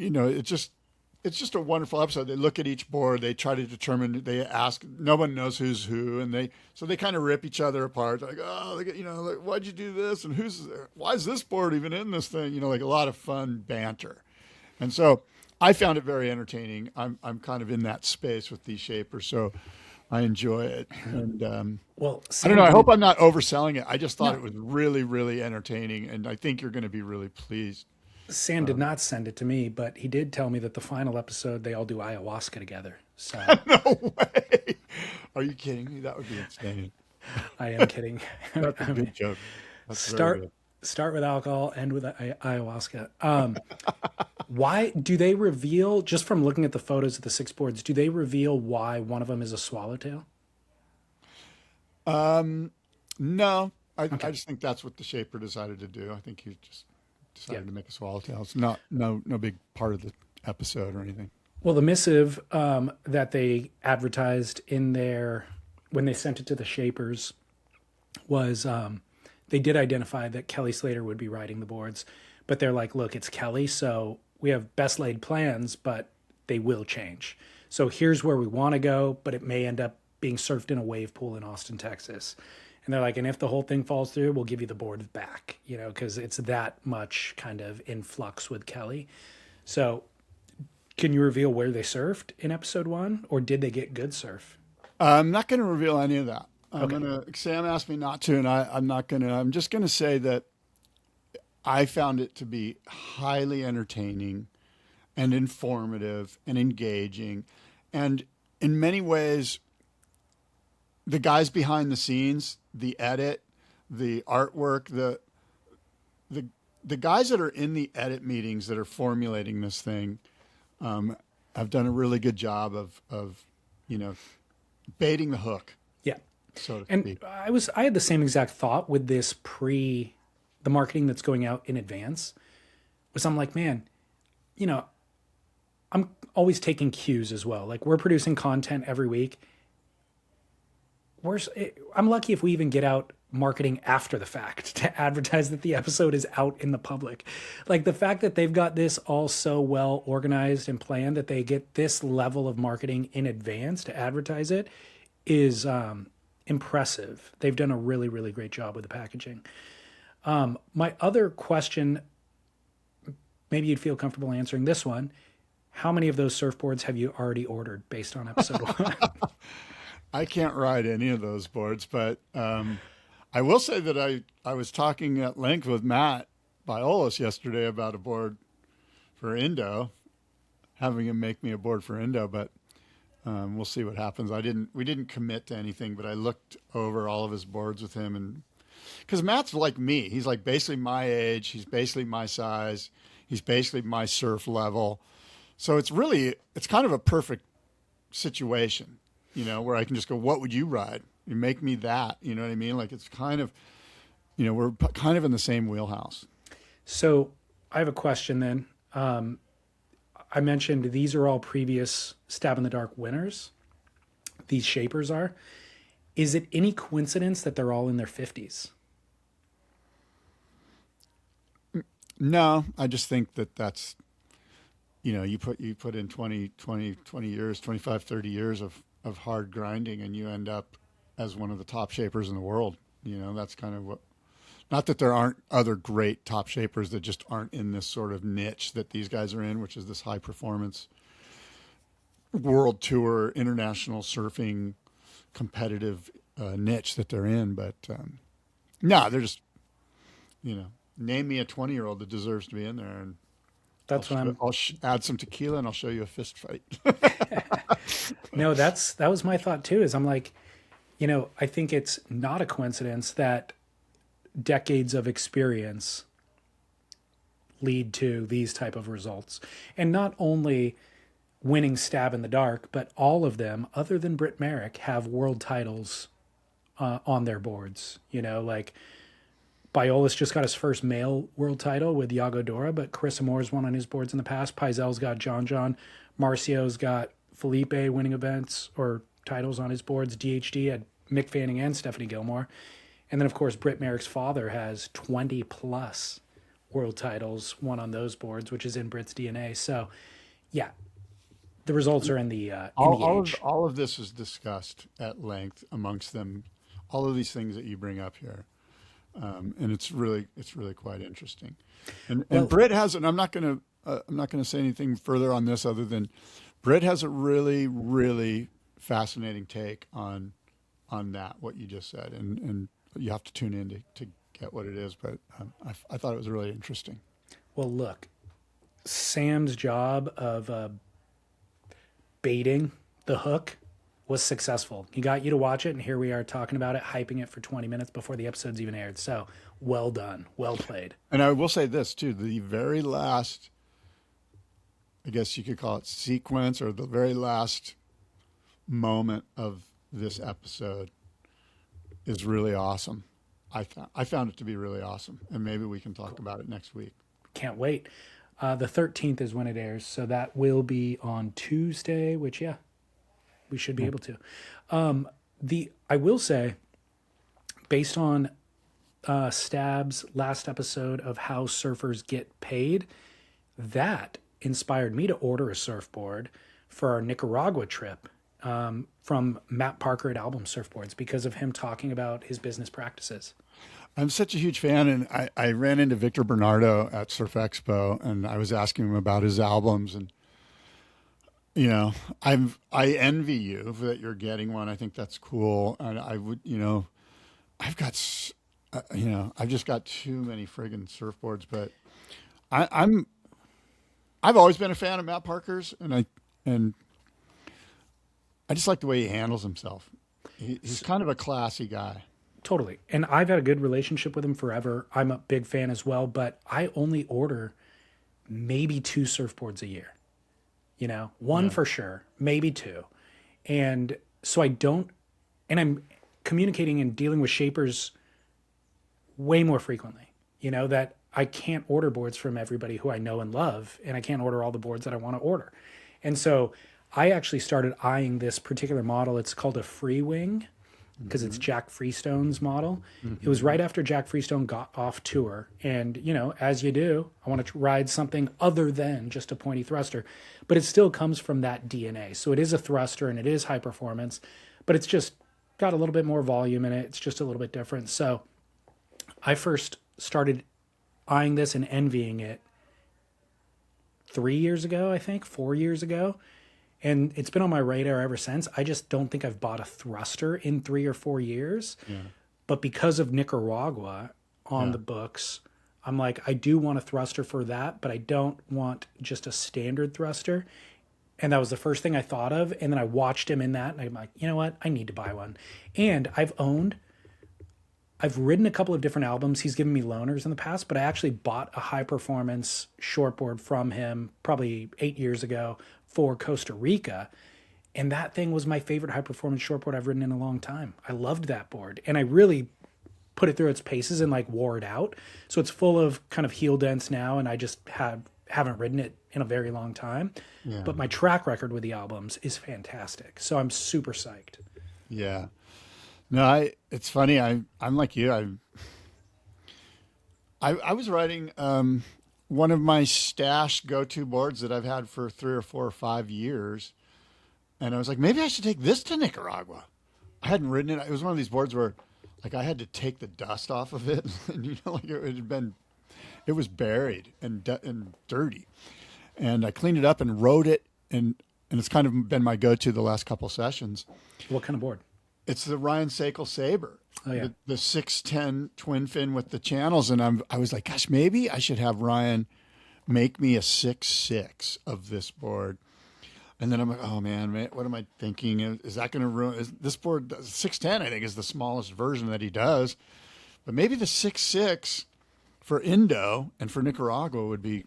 it's just a wonderful episode. They look at each board, they try to determine, they ask, no one knows who's who. And they kind of rip each other apart. Like, oh, like, why'd you do this? And why is this board even in this thing? Like a lot of fun banter. And so I found it very entertaining. I'm kind of in that space with these shapers, so I enjoy it. And well, I don't know. I hope I'm not overselling it. I just thought it was really, really entertaining, and I think you're going to be really pleased. Sam did not send it to me, but he did tell me that the final episode they all do ayahuasca together. So no way. Are you kidding me? That would be insane. I am kidding. That's a good joke. That's very good. Start with alcohol, end with ayahuasca. Why do they reveal, just from looking at the photos of the 6 boards, do they reveal why one of them is a swallowtail? No, I just think that's what the shaper decided to do. I think he just decided to make a swallowtail. It's no big part of the episode or anything. Well, the missive that they advertised when they sent it to the shapers was they did identify that Kelly Slater would be riding the boards, but they're like, look, it's Kelly, so we have best laid plans, but they will change. So here's where we want to go, but it may end up being surfed in a wave pool in Austin, Texas. And they're like, and if the whole thing falls through, we'll give you the board back, because it's that much kind of in flux with Kelly. So can you reveal where they surfed in episode 1, or did they get good surf? I'm not going to reveal any of that. Okay. Sam asked me not to, and I'm not going to. I'm just going to say that I found it to be highly entertaining and informative and engaging. And in many ways, the guys behind the scenes, the edit, the artwork, the guys that are in the edit meetings that are formulating this thing have done a really good job of baiting the hook. Yeah. So to And speak. I had the same exact thought with this the marketing that's going out in advance, was I'm like, man, I'm always taking cues as well. Like, we're producing content every week. I'm lucky if we even get out marketing after the fact to advertise that the episode is out in the public. Like the fact that they've got this all so well organized and planned that they get this level of marketing in advance to advertise it is impressive. They've done a really, really great job with the packaging. My other question, maybe you'd feel comfortable answering this one. How many of those surfboards have you already ordered based on episode 1? I can't ride any of those boards, but I will say that I was talking at length with Matt Biolos yesterday about a board for Indo, having him make me a board for Indo, but we'll see what happens. We didn't commit to anything, but I looked over all of his boards with him, and because Matt's like me, he's like basically my age, he's basically my size, he's basically my surf level. So it's kind of a perfect situation, where I can just go, what would you ride? You make me that, you know what I mean? Like it's kind of, we're kind of in the same wheelhouse. So I have a question then. I mentioned these are all previous Stab in the Dark winners. These shapers are. Is it any coincidence that they're all in their 50s? No, I just think that's, you put in 20 years, 25, 30 years of hard grinding, and you end up as one of the top shapers in the world. That's kind of what, not that there aren't other great top shapers that just aren't in this sort of niche that these guys are in, which is this high performance world tour, international surfing, competitive niche that they're in. But no, they're just, name me a 20-year-old that deserves to be in there, and that's I'll add some tequila and I'll show you a fist fight. No, that was my thought too, is I'm like, I think it's not a coincidence that decades of experience lead to these type of results. And not only winning Stab in the Dark, but all of them, other than Britt Merrick, have world titles on their boards. Like Biolos just got his first male world title with Yago Dora, but Chris Amore's won on his boards in the past. Paizel's got John. Marcio's got Felipe winning events or titles on his boards. DHD had Mick Fanning and Stephanie Gilmore. And then, of course, Britt Merrick's father has 20-plus world titles won on those boards, which is in Britt's DNA. So, yeah, the results are in the age. All of this is discussed at length amongst them, all of these things that you bring up here. And it's really quite interesting. And Britt has, and I'm not going to say anything further on this other than Britt has a really, really fascinating take on that, what you just said. And you have to tune in to get what it is. But I thought it was really interesting. Well, look, Sam's job of baiting the hook was successful. He got you to watch it, and here we are talking about it, hyping it for 20 minutes before the episode's even aired. So well done. Well played. And I will say this, too. The very last, I guess you could call it sequence, or the very last moment of this episode is really awesome. I found it to be really awesome, and maybe we can talk about it next week. Can't wait. The 13th is when it airs, so that will be on Tuesday, which, yeah, we should be able to. I will say, based on Stab's last episode of how surfers get paid, that inspired me to order a surfboard for our Nicaragua trip from Matt Parker at Album Surfboards because of him talking about his business practices. I'm such a huge fan, and I ran into Victor Bernardo at Surf Expo, and I was asking him about his albums, and I envy you that you're getting one. I think that's cool, and I would, I've got, I've just got too many friggin' surfboards, but I've always been a fan of Matt Parker's, and I just like the way he handles himself. He's kind of a classy guy. Totally. And I've had a good relationship with him forever. I'm a big fan as well, but I only order maybe 2 surfboards a year. One for sure, maybe 2. And so I'm communicating and dealing with shapers way more frequently, that I can't order boards from everybody who I know and love, and I can't order all the boards that I want to order. And so I actually started eyeing this particular model. It's called a free wing. because it's Jack Freestone's model. It was right after Jack Freestone got off tour. And, you know, as you do, I want to ride something other than just a pointy thruster. But it still comes from that DNA. So it is a thruster and it is high performance, but it's just got a little bit more volume in it. It's just a little bit different. So I first started eyeing this and envying it 3 years ago, I think, 4 years ago. And it's been on my radar ever since. I just don't think I've bought a thruster in 3 or 4 years. Yeah. But because of Nicaragua on the books, I'm like, I do want a thruster for that, but I don't want just a standard thruster. And that was the first thing I thought of. And then I watched him in that, and I'm like, you know what? I need to buy one. And I've ridden a couple of different albums. He's given me loaners in the past, but I actually bought a high performance shortboard from him probably 8 years ago for Costa Rica. And that thing was my favorite high performance shortboard I've ridden in a long time. I loved that board. And I really put it through its paces and like wore it out. So it's full of kind of heel dents now. And I just haven't ridden it in a very long time. Yeah. But my track record with the albums is fantastic. So I'm super psyched. Yeah. No, it's funny. I'm like you. I was riding one of my stashed go-to boards that I've had for 3 or 4 or 5 years, and I was like, maybe I should take this to Nicaragua. I hadn't ridden it. It was one of these boards where, like, I had to take the dust off of it, and you know, like it was buried and dirty, and I cleaned it up and rode it, and it's kind of been my go-to the last couple sessions. What kind of board? It's the Ryan Sakel Sabre, the 610 twin fin with the channels. And I was like, gosh, maybe I should have Ryan make me a 6.6 of this board. And then I'm like, oh man, what am I thinking? Is that going to ruin this board? 610, I think, is the smallest version that he does. But maybe the 6.6 for Indo and for Nicaragua would be,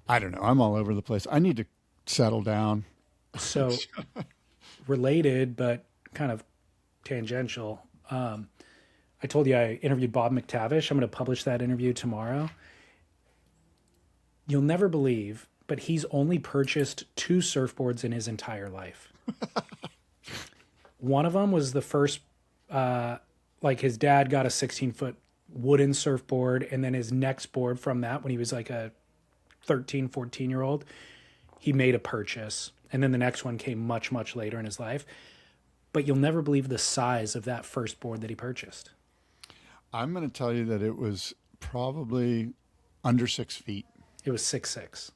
I don't know. I'm all over the place. I need to settle down. So related, but kind of tangential. I told you I interviewed Bob McTavish. I'm going to publish that interview tomorrow. You'll never believe, but he's only purchased 2 surfboards in his entire life. One of them was the first, like his dad got a 16-foot wooden surfboard, and then his next board from that, when he was like a 13, 14-year-old, he made a purchase. And then the next one came much, much later in his life. But you'll never believe the size of that first board that he purchased. I'm going to tell you that it was probably under 6 feet. It was 6'6".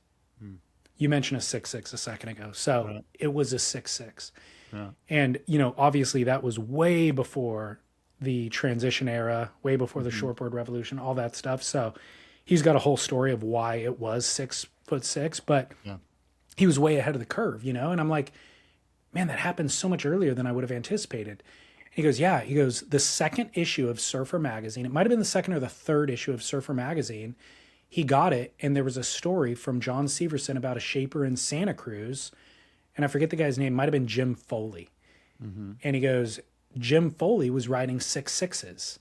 You mentioned a 6'6" a second ago. So It was a 6'6". Yeah. And, you know, obviously that was way before the transition era, way before the shortboard revolution, all that stuff. So he's got a whole story of why it was 6'6", but he was way ahead of the curve, you know? And I'm like, man, that happened so much earlier than I would have anticipated. And he goes, yeah. He goes, the second issue of Surfer Magazine, it might have been the second or the third issue of Surfer Magazine, he got it, and there was a story from John Severson about a shaper in Santa Cruz, and I forget the guy's name, might have been Jim Foley. And he goes, Jim Foley was riding 6.6s.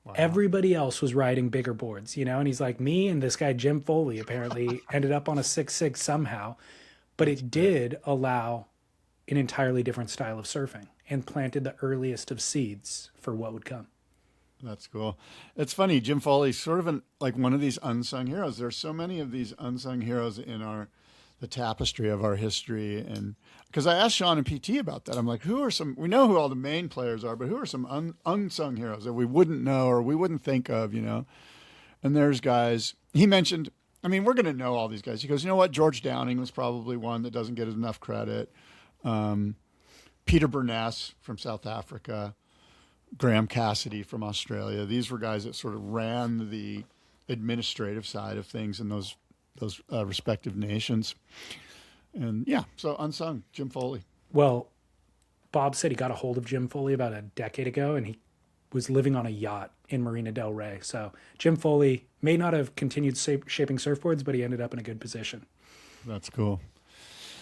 Wow. Everybody else was riding bigger boards, you know? And he's like, me and this guy Jim Foley apparently ended up on a 6.6 somehow, but it did allow an entirely different style of surfing and planted the earliest of seeds for what would come. That's cool. It's funny. Jim Foley's sort of like one of these unsung heroes. There's so many of these unsung heroes in the tapestry of our history. And because I asked Shaun and PT about that, I'm like, we know who all the main players are, but who are some unsung heroes that we wouldn't know or we wouldn't think of, you know? And there's guys he mentioned. I mean, we're going to know all these guys. He goes, you know what? George Downing was probably one that doesn't get enough credit. Peter Burness from South Africa, Graham Cassidy from Australia. These were guys that sort of ran the administrative side of things in those respective nations. And yeah, so unsung, Jim Foley. Well, Bob said he got a hold of Jim Foley about a decade ago, and he was living on a yacht in Marina del Rey. So Jim Foley may not have continued shaping surfboards, but he ended up in a good position. That's cool.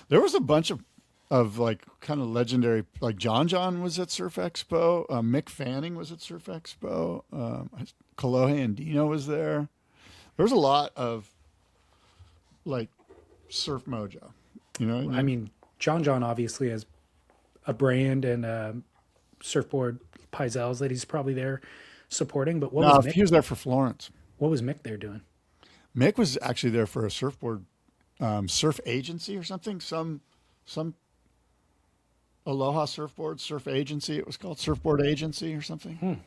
There was a bunch of like kind of legendary, like John was at Surf Expo. Mick Fanning was at Surf Expo. Kolohe and Dino was there. There was a lot of like surf mojo, you know? I mean, John obviously has a brand and surfboard Pizels that he's probably there supporting. But what No, was Mick? he was there for Florence. What was Mick there doing? Mick was actually there for a surfboard surf agency or something. Some Aloha surfboard surf agency. It was called Surfboard Agency or something.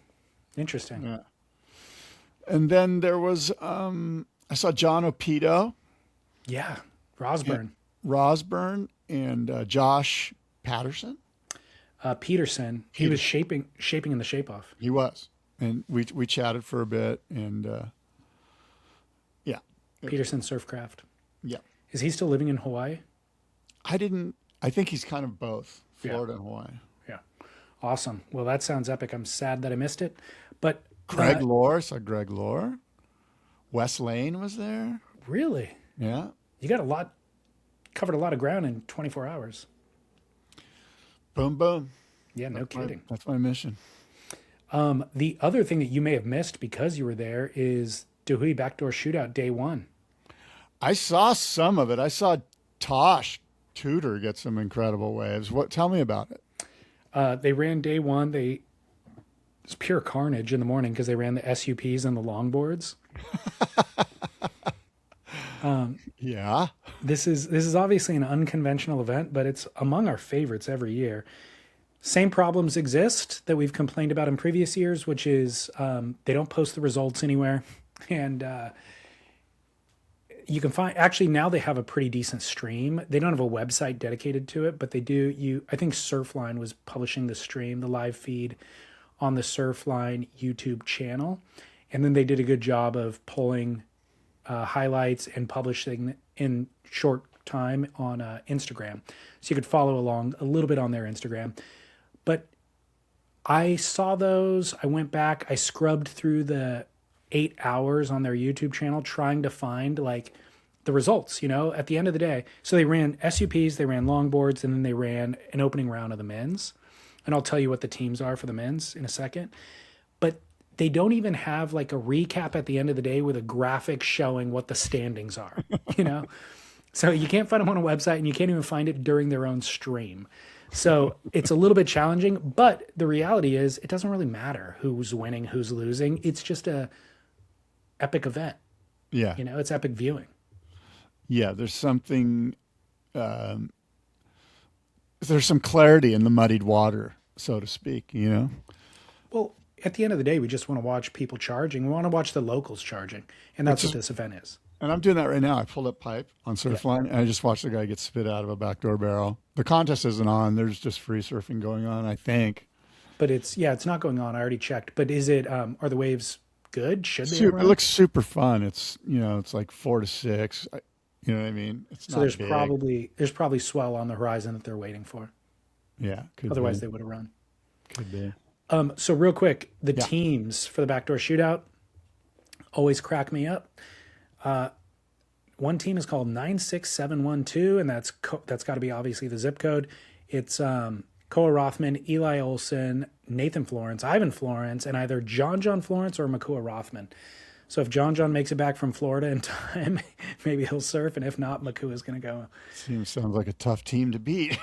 Interesting. Yeah. And then there was I saw John Opido, Yeah, Rosburn. Rosburn, and Josh Patterson. Peterson. He was shaping in the shape off. He was, and we chatted for a bit, and yeah, Peterson Surfcraft. yeah. Is he still living in Hawaii? I think he's kind of both Florida and Hawaii. Yeah. Awesome. Well, that sounds epic. I'm sad that I missed it. But Greg Lohr, saw Greg Lohr. Wes Lane was there. Really? Yeah. You covered a lot of ground in 24 hours. Boom, boom. Yeah, no kidding. That's my mission. The other thing that you may have missed because you were there is Hui Backdoor Shootout Day 1. I saw some of it. I saw Tosh Tudor get some incredible waves. Tell me about it. They ran Day 1. It's pure carnage in the morning because they ran the SUPs and the longboards. Yeah. This is obviously an unconventional event, but it's among our favorites every year. Same problems exist that we've complained about in previous years, which is they don't post the results anywhere. And you can find, actually now they have a pretty decent stream. They don't have a website dedicated to it, but they do. I think Surfline was publishing the stream, the live feed on the Surfline YouTube channel. And then they did a good job of pulling highlights and publishing in short time on Instagram. So you could follow along a little bit on their Instagram. But I saw those. I went back. I scrubbed through the 8 hours on their YouTube channel trying to find like the results, at the end of the day. So they ran SUPs, they ran longboards, and then they ran an opening round of the men's. And I'll tell you what the teams are for the men's in a second. But they don't even have like a recap at the end of the day with a graphic showing what the standings are, So you can't find them on a website and you can't even find it during their own stream. So it's a little bit challenging, but the reality is it doesn't really matter who's winning, who's losing. It's just a epic event. Yeah. It's epic viewing. Yeah. There's something, there's some clarity in the muddied water, so to speak, Well, at the end of the day, we just want to watch people charging. We want to watch the locals charging. And that's what this event is. And I'm doing that right now. I pulled up pipe on Surfline, and I just watched the guy get spit out of a backdoor barrel. The contest isn't on. There's just free surfing going on, I think. But it's not going on. I already checked. But is it, are the waves good? Should they? It looks super fun. It's, it's like 4 to 6. You know what I mean? It's so not there's big. there's probably swell on the horizon that they're waiting for. Yeah. Otherwise they would have run. Could be. So real quick, the teams for the backdoor shootout always crack me up. One team is called 96712, and that's got to be obviously the zip code. It's Koa Rothman, Eli Olson, Nathan Florence, Ivan Florence, and either John Florence or Makua Rothman. So if John makes it back from Florida in time, maybe he'll surf, and if not, Makua is going to go. Sounds like a tough team to beat.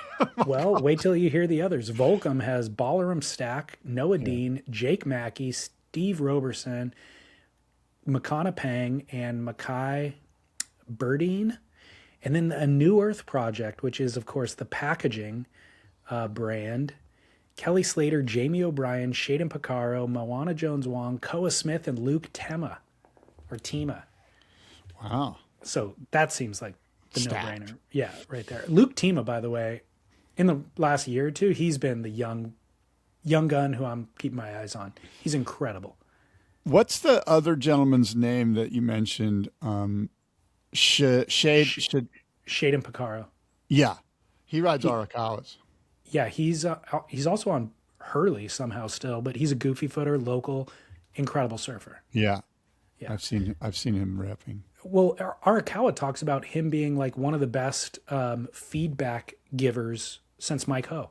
Well, wait till you hear the others. Volcom has Balaram Stack, Noah Dean, Jake Mackey, Steve Roberson, Makana Pang, and Makai Burdine. And then a New Earth project, which is, of course, the packaging brand. Kelly Slater, Jamie O'Brien, Shaden Picaro, Moana Jones-Wong, Koa Smith, and Luke Tema. Or Tima. Wow. So that seems like the Stacked. no-brainer. Yeah, right there. Luke Tima, by the way, in the last year or two, he's been the young gun who I'm keeping my eyes on. He's incredible. What's the other gentleman's name that you mentioned? Shaden Picaro. Yeah. He rides Arakawas. Yeah, he's also on Hurley somehow still, but he's a goofy footer, local, incredible surfer. Yeah. Yeah. I've seen him ripping. Well, Arakawa talks about him being like one of the best feedback givers since Mike Ho.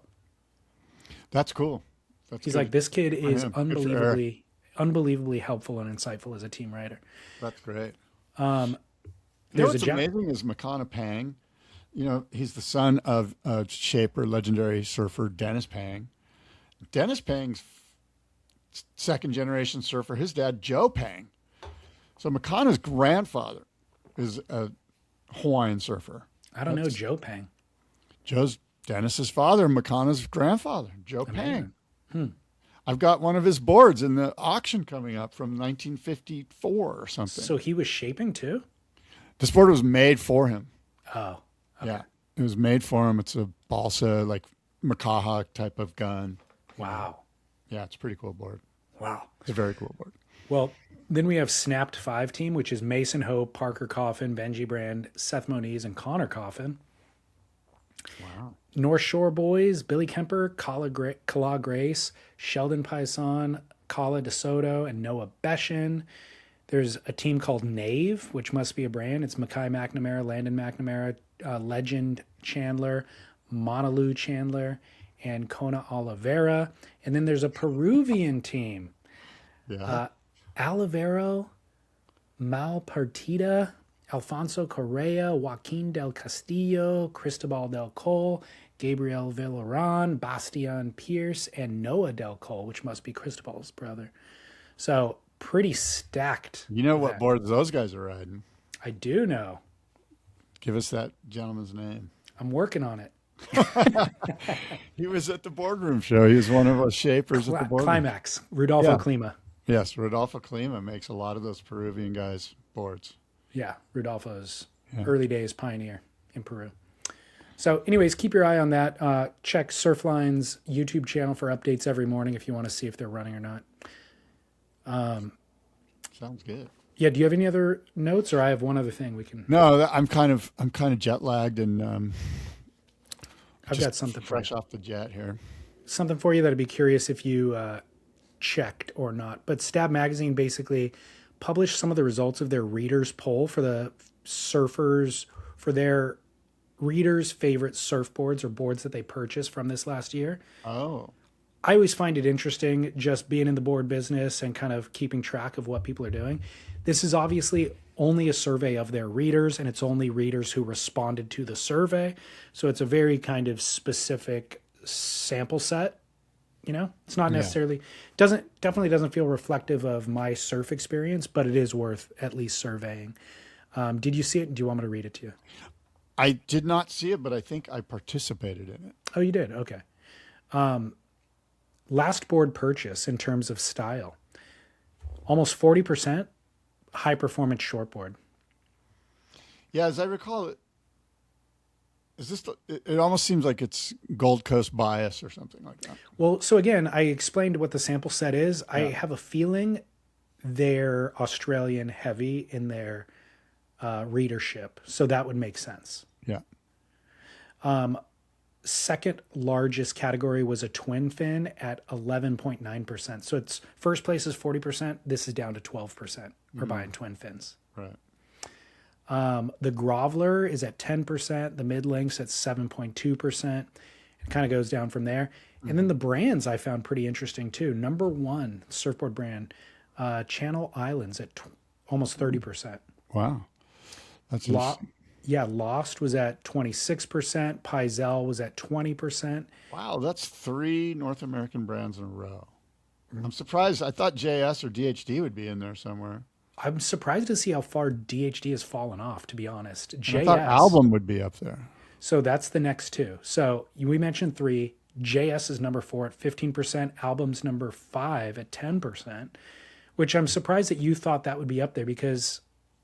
That's cool. He's good. like, this kid is him. Good for Eric. unbelievably helpful and insightful as a team rider. That's great. There's what's amazing is Makana Pang. He's the son of shaper, legendary surfer Dennis Pang. Dennis Pang's second generation surfer. His dad, Joe Pang. So Makana's grandfather is a Hawaiian surfer. I don't know Joe Pang. Joe's Dennis's father, Makana's grandfather, Joe Pang. I've got one of his boards in the auction coming up from 1954 or something. So he was shaping too? This board was made for him. Oh, okay. Yeah. It was made for him. It's a balsa, like Makaha type of gun. Wow. Yeah, it's a pretty cool board. Wow. It's a very cool board. Well, then we have Snapped 5 team, which is Mason Hope, Parker Coffin, Benji Brand, Seth Moniz, and Connor Coffin. Wow. North Shore Boys, Billy Kemper, Kala Grace, Sheldon Pison, Kala DeSoto, and Noah Beshin. There's a team called Nave, which must be a brand. It's Mackay McNamara, Landon McNamara, Legend Chandler, Monaloo Chandler, and Kona Oliveira. And then there's a Peruvian team. Yeah. Alivero, Malpartida, Alfonso Correa, Joaquin del Castillo, Cristobal del Col, Gabriel Villaron, Bastian Pierce, and Noah del Col, which must be Cristobal's brother. So pretty stacked. You know what boards those guys are riding? I do know. Give us that gentleman's name. I'm working on it. He was at the boardroom show. He was one of us shapers at the boardroom. Climax, Rudolfo Klima. Yes, Rodolfo Klima makes a lot of those Peruvian guys' boards. Yeah, Rudolfo's early days pioneer in Peru. So anyways, keep your eye on that. Check Surfline's YouTube channel for updates every morning if you want to see if they're running or not. Sounds good. Yeah, do you have any other notes, or I have one other thing we can... No, I'm kind of jet lagged and I've got something fresh for you. off the jet here. Something for you that I'd be curious if you checked or not. But Stab Magazine basically published some of the results of their readers poll for the surfers, for their readers' favorite surfboards or boards that they purchased from this last year. Oh. I always find it interesting just being in the board business and kind of keeping track of what people are doing. This is obviously only a survey of their readers, and it's only readers who responded to the survey. So it's a very kind of specific sample set. You know, it's not necessarily, definitely doesn't feel reflective of my surf experience, but it is worth at least surveying. Did you see it? Do you want me to read it to you? I did not see it, but I think I participated in it. Oh, you did? Okay. Last board purchase in terms of style, almost 40% high performance shortboard. Yeah, as I recall it, it almost seems like it's Gold Coast bias or something like that. Well, so again, I explained what the sample set is. I have a feeling they're Australian heavy in their readership. So that would make sense. Yeah. Second largest category was a twin fin at 11.9%. So it's first place is 40%. This is down to 12% for buying twin fins. Right. The Groveler is at 10%. The mid-length's at 7.2%. It kind of goes down from there. And then the brands I found pretty interesting too. Number one surfboard brand, Channel Islands at almost 30%. Wow. That's Lost was at 26%. Paizel was at 20%. Wow, that's 3 North American brands in a row. I'm surprised. I thought JS or DHD would be in there somewhere. I'm surprised to see how far DHD has fallen off, to be honest. I thought Album would be up there. So that's the next two. So we mentioned 3. JS is number 4 at 15%. Album's number 5 at 10%, which I'm surprised that you thought that would be up there because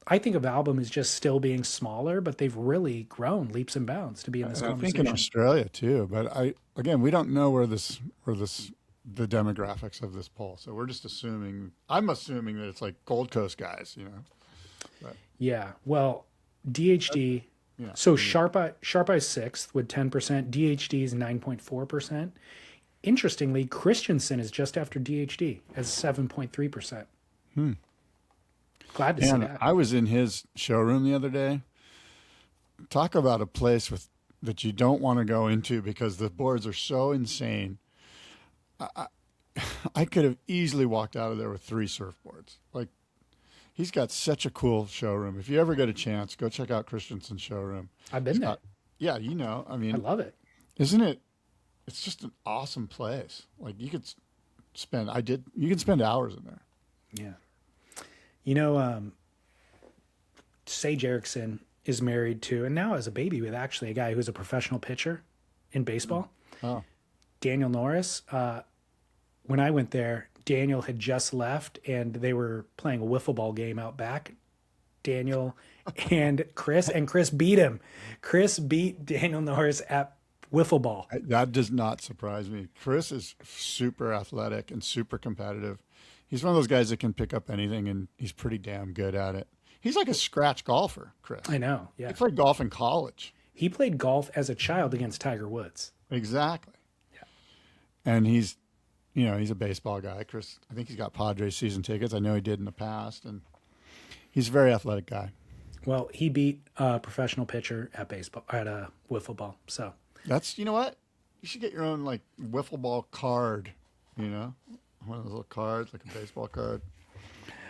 I think of Album as just still being smaller, but they've really grown leaps and bounds to be in this conversation. I think in Australia too, but we don't know where the demographics of this poll. So we're just assuming. I'm assuming that it's like Gold Coast guys, you know. But. Yeah. Well, DHD. Yeah. So Sharp Eye's 6th with 10%. DHD is 9.4%. Interestingly, Christensen is just after DHD as 7.3%. Glad to see that. I was in his showroom the other day. Talk about a place that you don't want to go into because the boards are so insane. I could have easily walked out of there with 3 surfboards. Like, he's got such a cool showroom. If you ever get a chance, go check out Christensen's showroom. I've been there. Yeah, you know, I mean, I love it. Isn't it's just an awesome place. Like you could spend, you can spend hours in there. Yeah. Sage Erickson is married to, and now has a baby with actually a guy who's a professional pitcher in baseball. Oh, Daniel Norris. When I went there, Daniel had just left and they were playing a wiffle ball game out back. Daniel and Chris beat him. Chris beat Daniel Norris at wiffle ball. that does not surprise me. Chris is super athletic and super competitive. He's one of those guys that can pick up anything, and he's pretty damn good at it. He's like a scratch golfer, Chris. I know. Yeah. He played golf in college. He played golf as a child against Tiger Woods. Exactly. Yeah. And he's a baseball guy. Chris, I think he's got Padres season tickets. I know he did in the past, and he's a very athletic guy. Well, he beat a professional pitcher at a wiffle ball. So You know what? You should get your own like wiffle ball card, one of those little cards, like a baseball card.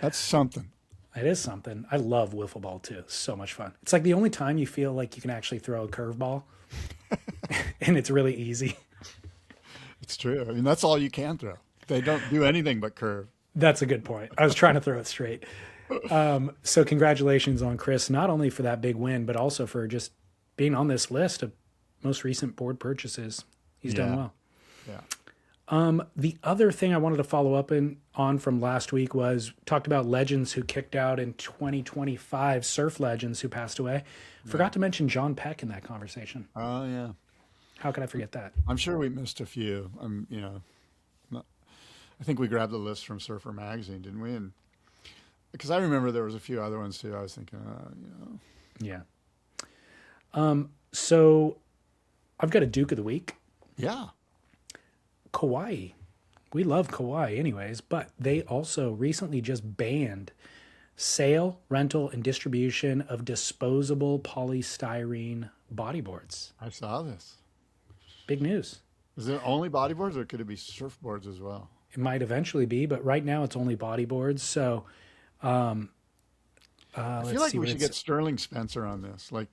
That's something. it is something. I love wiffle ball too. It's so much fun. It's like the only time you feel like you can actually throw a curveball and it's really easy. It's true. I mean, that's all you can throw. They don't do anything but curve. That's a good point. I was trying to throw it straight. So congratulations on Chris, not only for that big win, but also for just being on this list of most recent board purchases. He's done well. Yeah. The other thing I wanted to follow up on from last week was talked about legends who kicked out in 2025, surf legends who passed away. Forgot to mention John Peck in that conversation. Oh, yeah. How could I forget that? I'm sure we missed a few. I think we grabbed the list from Surfer Magazine, didn't we? And because I remember there was a few other ones too. I was thinking, Yeah. So I've got a Duke of the Week. Yeah. Kauai. We love Kauai anyways, but they also recently just banned sale, rental, and distribution of disposable polystyrene bodyboards. I saw this. Big news. Is it only bodyboards or could it be surfboards as well? It might eventually be, but right now it's only bodyboards. So I feel like we should get Sterling Spencer on this. Like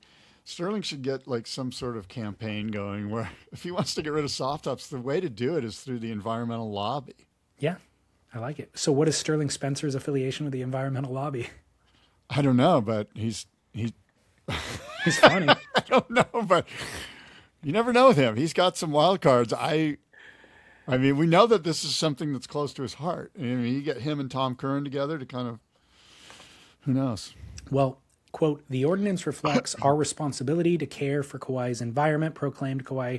Sterling should get like some sort of campaign going where if he wants to get rid of soft tops, the way to do it is through the environmental lobby. Yeah, I like it. So what is Sterling Spencer's affiliation with the environmental lobby? I don't know, but he's funny. I don't know, but you never know with him. He's got some wild cards. I mean, we know that this is something that's close to his heart. I mean, you get him and Tom Curran together to kind of, who knows? Well, quote, the ordinance reflects our responsibility to care for Kauai's environment, proclaimed Kauai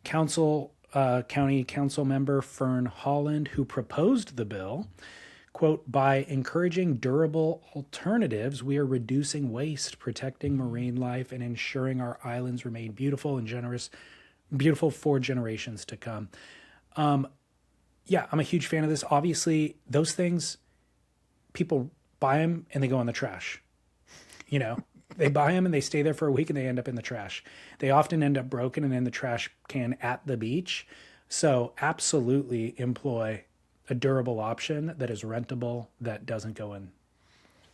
County Council member Fern Holland, who proposed the bill. Quote, by encouraging durable alternatives, we are reducing waste, protecting marine life, and ensuring our islands remain beautiful for generations to come. Yeah, I'm a huge fan of this. Obviously, those things, people buy them and they go in the trash. They buy them and they stay there for a week and they end up in the trash. They often end up broken and in the trash can at the beach. So absolutely employ a durable option that is rentable, that doesn't go in.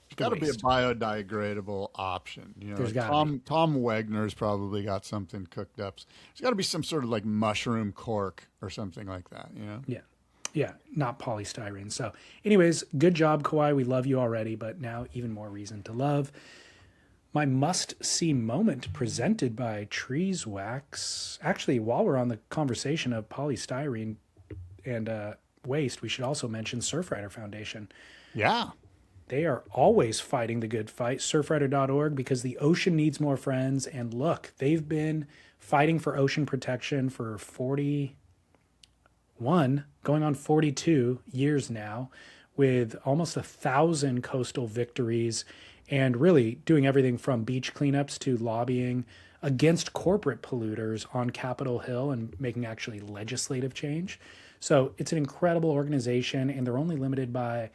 It's got to be a biodegradable option. There's like Tom Wagner's probably got something cooked up. There's got to be some sort of like mushroom cork or something like that. Yeah, not polystyrene. So anyways, good job, Kauai. We love you already, but now even more reason to love. My must-see moment presented by Trees Wax. Actually, while we're on the conversation of polystyrene and waste, we should also mention Surfrider Foundation. Yeah. They are always fighting the good fight, surfrider.org, because the ocean needs more friends. And look, they've been fighting for ocean protection for 41, going on 42 years now, with almost 1,000 coastal victories, and really doing everything from beach cleanups to lobbying against corporate polluters on Capitol Hill and making actually legislative change. So it's an incredible organization, and they're only limited by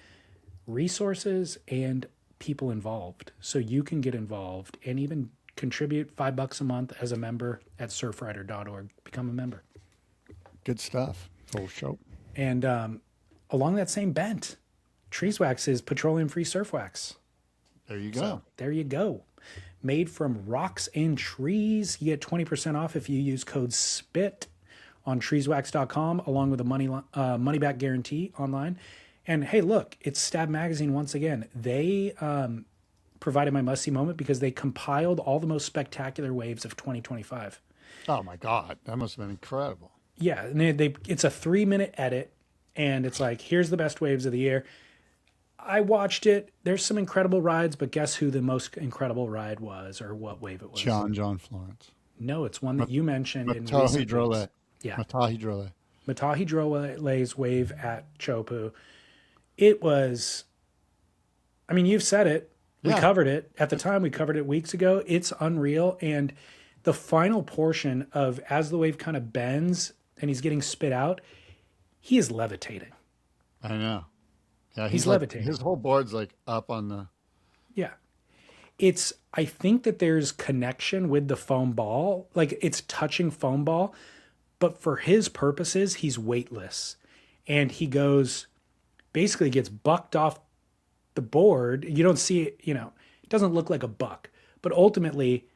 resources and people involved. So you can get involved and even contribute $5 a month as a member at surfrider.org. Become a member. Good stuff. Full show. And along that same bent, Trees Wax is petroleum-free surf wax. There you go. So, there you go. Made from rocks and trees. You get 20% off if you use code SPIT on treeswax.com, along with a money back guarantee online. And hey, look, it's Stab Magazine once again. They provided my must-see moment because they compiled all the most spectacular waves of 2025. Oh my God, that must have been incredible. Yeah, and it's a 3-minute edit, and it's like, here's the best waves of the year. I watched it. There's some incredible rides, but guess who the most incredible ride was, or what wave it was? John Florence. No, it's one that you mentioned in Matahi recent Drole. weeks. Yeah. Matahi Drole. Matahi Drole's wave at Chopu. It was, I mean, you've said it. We covered it. At the time, we covered it weeks ago. It's unreal. And the final portion of as the wave kind of bends and he's getting spit out, he is levitating. I know. Yeah, he's like, levitating. His whole board's like up on the... Yeah. I think that there's connection with the foam ball. Like, it's touching foam ball. But for his purposes, he's weightless. And he basically gets bucked off the board. You don't see it, it doesn't look like a buck. But ultimately,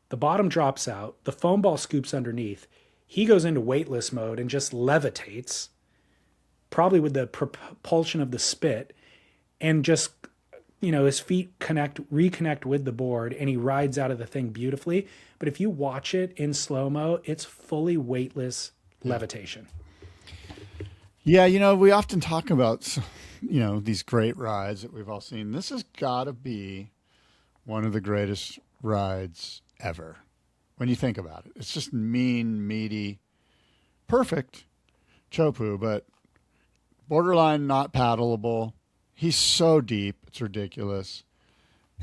the bottom drops out. The foam ball scoops underneath. He goes into weightless mode and just levitates, probably with the propulsion of the spit, and just, his feet reconnect with the board, and he rides out of the thing beautifully. But if you watch it in slow-mo, it's fully weightless levitation. Yeah, we often talk about, these great rides that we've all seen. This has got to be one of the greatest rides ever. When you think about it, it's just mean, meaty, perfect Chopu, but borderline not paddleable. He's so deep, it's ridiculous.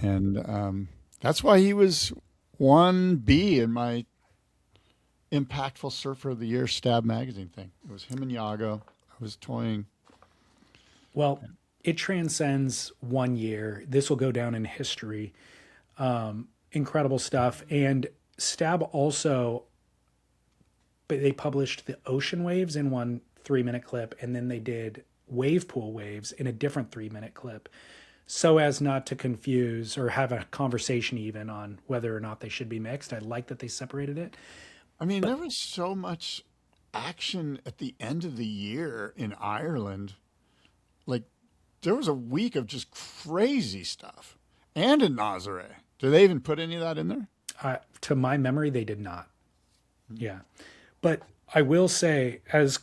And that's why he was 1B in my impactful surfer of the year Stab Magazine thing. It was him and Yago. I was toying. Well, it transcends 1 year. This will go down in history. Incredible stuff. And Stab also, but they published the ocean waves in one 3-minute clip, and then they did wave pool waves in a different 3-minute clip, so as not to confuse or have a conversation even on whether or not they should be mixed. I like that they separated it. I mean, there was so much action at the end of the year in Ireland. Like, there was a week of just crazy stuff. And in Nazare. Did they even put any of that in there? To my memory, they did not. Yeah. But I will say, as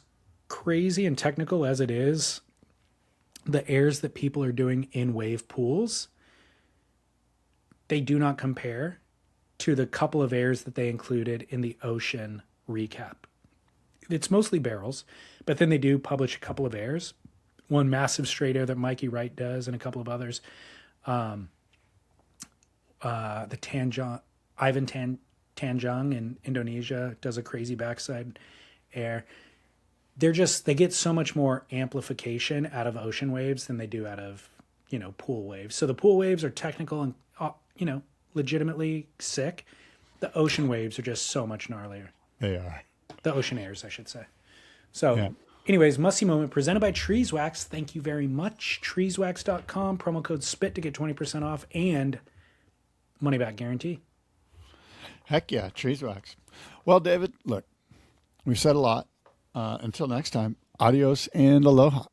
crazy and technical as it is, the airs that people are doing in wave pools, they do not compare to the couple of airs that they included in the ocean recap. It's mostly barrels, but then they do publish a couple of airs. One massive straight air that Mikey Wright does, and a couple of others. The Ivan Tanjung in Indonesia does a crazy backside air. They get so much more amplification out of ocean waves than they do out of, pool waves. So the pool waves are technical and, legitimately sick. The ocean waves are just so much gnarlier. They are. The ocean airs, I should say. So anyways, must-see moment presented by Treeswax. Thank you very much. Treeswax.com, promo code SPIT to get 20% off and money-back guarantee. Heck yeah, Treeswax. Well, David, look, we've said a lot. Until next time, adios and aloha.